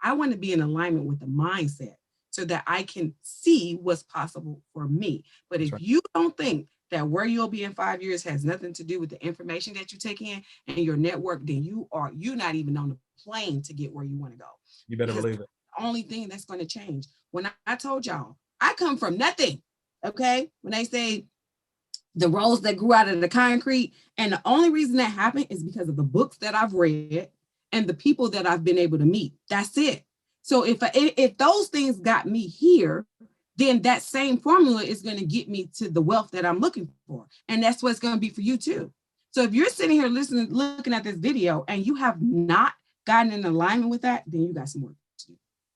I want to be in alignment with the mindset so that I can see what's possible for me. But if you don't think that where you'll be in 5 years has nothing to do with the information that you take in and your network, then you're not even on the plane to get where you want to go. You better believe it. Only thing that's going to change. When I told y'all, I come from nothing. Okay. When they say the rose that grew out of the concrete, and the only reason that happened is because of the books that I've read and the people that I've been able to meet. That's it. So if those things got me here, then that same formula is going to get me to the wealth that I'm looking for. And that's what it's going to be for you too. So if you're sitting here looking at this video and you have not gotten in alignment with that, then you got some work.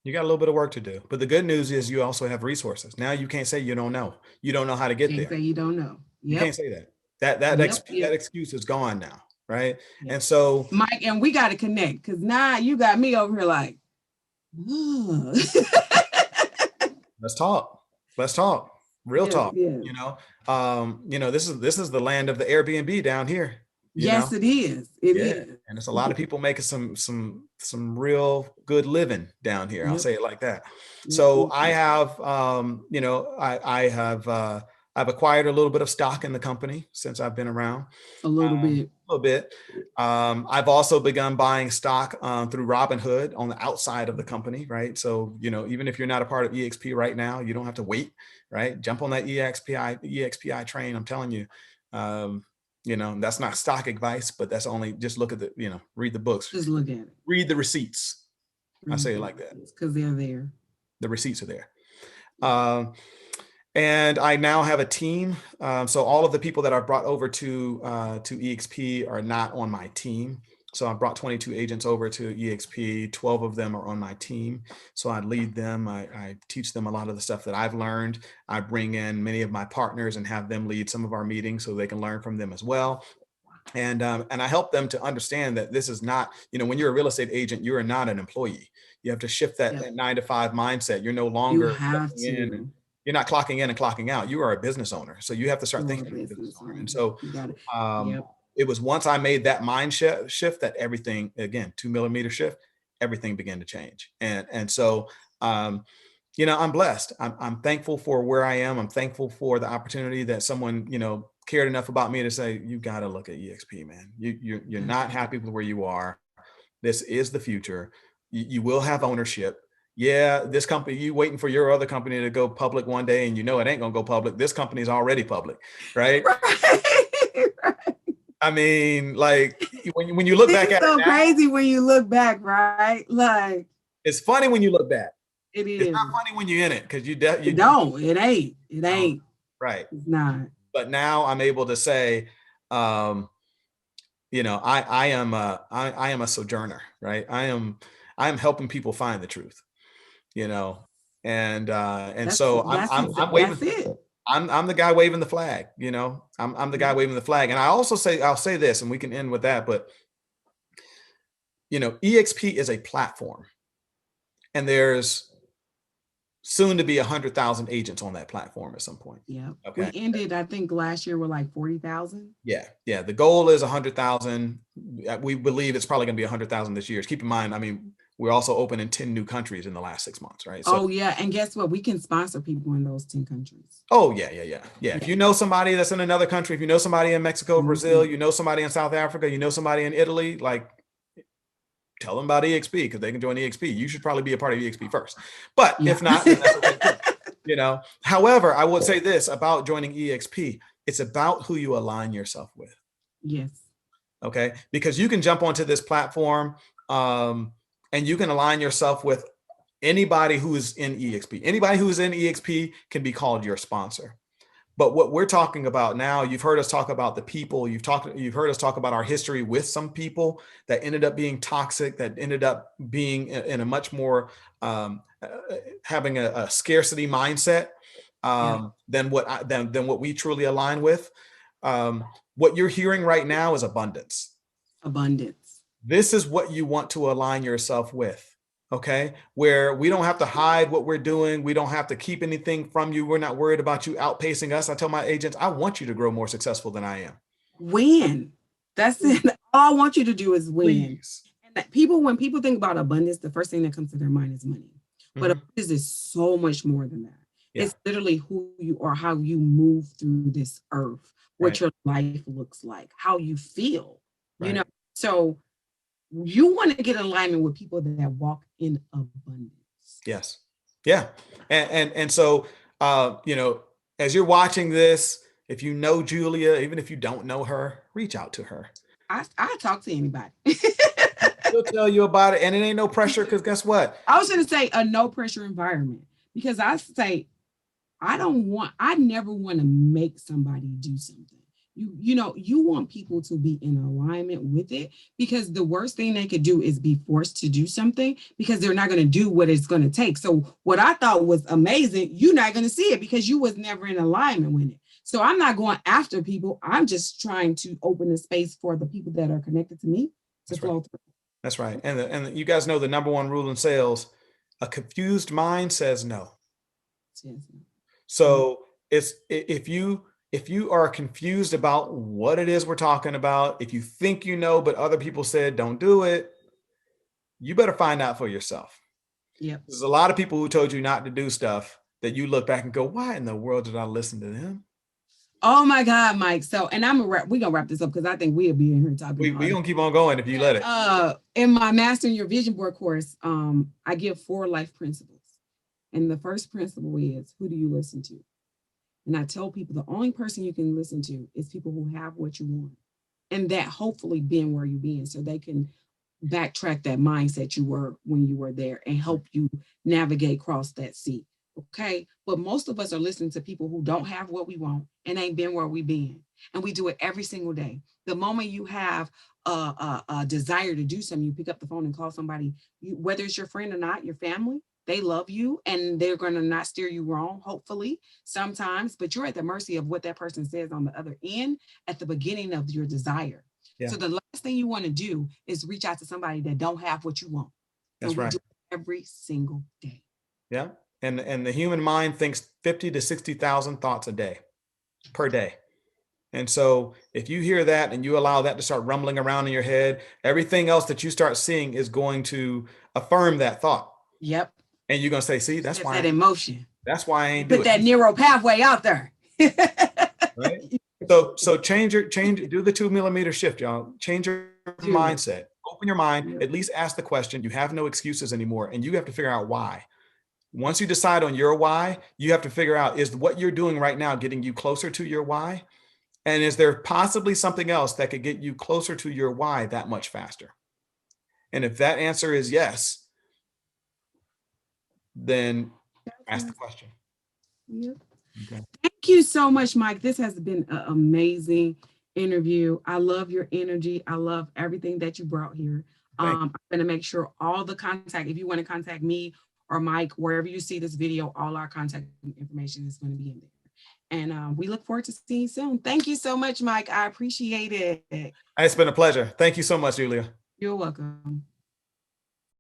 You got a little bit of work to do, but the good news is you also have resources. Now you can't say you don't know. You don't know how to get there. Say you don't know. Yep. You can't say that. That excuse is gone now, right? Yep. And so, Mike, and we got to connect because now you got me over here like, let's talk. Real talk. Yeah. This is the land of the Airbnb down here. Yes, it is. It is. And it's a lot of people making some real good living down here. Yep. I'll say it like that. Yep. So I have, I've acquired a little bit of stock in the company since I've been around. A little bit. I've also begun buying stock through Robinhood on the outside of the company, right? So, even if you're not a part of EXP right now, you don't have to wait, right? Jump on that EXPI train. I'm telling you. That's not stock advice, but that's only just look at read the books. Just look at it. Read the receipts. I say it like that. Because they're there. The receipts are there. And I now have a team. So all of the people that I've brought over to EXP are not on my team. So I brought 22 agents over to EXP. 12 of them are on my team. So I lead them. I teach them a lot of the stuff that I've learned. I bring in many of my partners and have them lead some of our meetings so they can learn from them as well. And I help them to understand that this is not, when you're a real estate agent, you are not an employee. You have to shift that 9-to-5 mindset. You're no You longer have clocking in. to. You're not clocking in and clocking out. You are a business owner. So you have to start You're a thinking like a business business owner. owner. And so You got it. um, it was once I made that mind shift that everything, again, 2 millimeter shift, everything began to change. And so, I'm blessed. I'm thankful for where I am. I'm thankful for the opportunity that someone, cared enough about me to say, you got to look at EXP, man. You're not happy with where you are. This is the future. You will have ownership. Yeah, this company, you waiting for your other company to go public one day, and it ain't gonna go public. This company's already public, right? Right. I mean, like when you look back at so it now, crazy when you look back, right? Like it's funny when you look back. it is. It's not funny when you're in it because you don't. It ain't. It ain't. Right. It's not. But now I'm able to say, I am a sojourner, right? I am helping people find the truth, and so I'm waving. That's it. I'm the guy waving the flag, I'm the guy waving the flag. And I'll say this, and we can end with that, but EXP is a platform, and there's soon to be 100,000 agents on that platform at some point. Yeah. Okay. We ended, I think last year we're like 40,000. Yeah. Yeah. The goal is 100,000. We believe it's probably going to be 100,000 this year. Keep in mind, I mean, we're also open in 10 new countries in the last 6 months, right? So, yeah. And guess what? We can sponsor people in those 10 countries. Oh, yeah. If you know somebody that's in another country, if you know somebody in Mexico, Brazil, you know somebody in South Africa, you know somebody in Italy, like, tell them about EXP because they can join EXP. You should probably be a part of EXP first. But if not, then that's okay too. However, I would say this about joining EXP. It's about who you align yourself with. Yes. Okay. Because you can jump onto this platform and you can align yourself with anybody who is in EXP. Anybody who is in EXP can be called your sponsor. But what we're talking about now, you've heard us talk about the people, you've heard us talk about our history with some people that ended up being toxic, that ended up being in a much more, having a scarcity mindset than what we truly align with. What you're hearing right now is abundance. Abundance. This is what you want to align yourself with. Okay, where we don't have to hide what we're doing. We don't have to keep anything from you. We're not worried about you outpacing us. I tell my agents, I want you to grow more successful than I am. Win. That's it. All I want you to do is win. Please. And that when people think about abundance, the first thing that comes to their mind is money. But abundance is so much more than that. Yeah. It's literally who you are, how you move through this earth, what your life looks like, how you feel, So you want to get in alignment with people that walk in abundance. Yes. Yeah. And so, as you're watching this, if you know Julia, even if you don't know her, reach out to her. I talk to anybody. She'll tell you about it. And it ain't no pressure because guess what? I was going to say a no pressure environment because I say, I never want to make somebody do something. You want people to be in alignment with it because the worst thing they could do is be forced to do something because they're not going to do what it's going to take. So what I thought was amazing, you're not going to see it because you was never in alignment with it. So I'm not going after people. I'm just trying to open the space for the people that are connected to me to flow through. That's right. And you guys know the number one rule in sales, a confused mind says no. So it's if you are confused about what it is we're talking about, if you think but other people said don't do it, you better find out for yourself. Yeah. There's a lot of people who told you not to do stuff that you look back and go, why in the world did I listen to them? Oh my God, Mike. So, and we're gonna wrap this up because I think we'll be in here talking. We're gonna keep on going if you let it. In my Mastering Your Vision Board course, I give 4 life principles. And the first principle is, who do you listen to? And I tell people the only person you can listen to is people who have what you want. And that hopefully being where you been so they can backtrack that mindset you were when you were there and help you navigate across that sea. Okay. But most of us are listening to people who don't have what we want and ain't been where we been. And we do it every single day. The moment you have a desire to do something, you pick up the phone and call somebody, whether it's your friend or not, your family, they love you and they're going to not steer you wrong, hopefully, sometimes, but you're at the mercy of what that person says on the other end at the beginning of your desire. Yeah. So the last thing you want to do is reach out to somebody that don't have what you want. That's right. Do it every single day. Yeah. And the human mind thinks 50 to 60,000 thoughts a day, per day. And so if you hear that and you allow that to start rumbling around in your head, everything else that you start seeing is going to affirm that thought. Yep. And you're going to say, see, that's why that emotion. That's why I ain't do it. Put that neural pathway out there. Right? So do the 2 millimeter shift, y'all. Change your mindset. Open your mind, at least ask the question. You have no excuses anymore. And you have to figure out why. Once you decide on your why, you have to figure out, is what you're doing right now getting you closer to your why? And is there possibly something else that could get you closer to your why that much faster? And if that answer is yes, then ask the question. Yep. Okay. Thank you so much, Mike. This has been an amazing interview. I love your energy. I love everything that you brought here. I'm going to make sure all the contact, if you want to contact me or Mike, wherever you see this video, all our contact information is going to be in there. And we look forward to seeing you soon. Thank you so much, Mike. I appreciate it. It's been a pleasure. Thank you so much, Julia. You're welcome.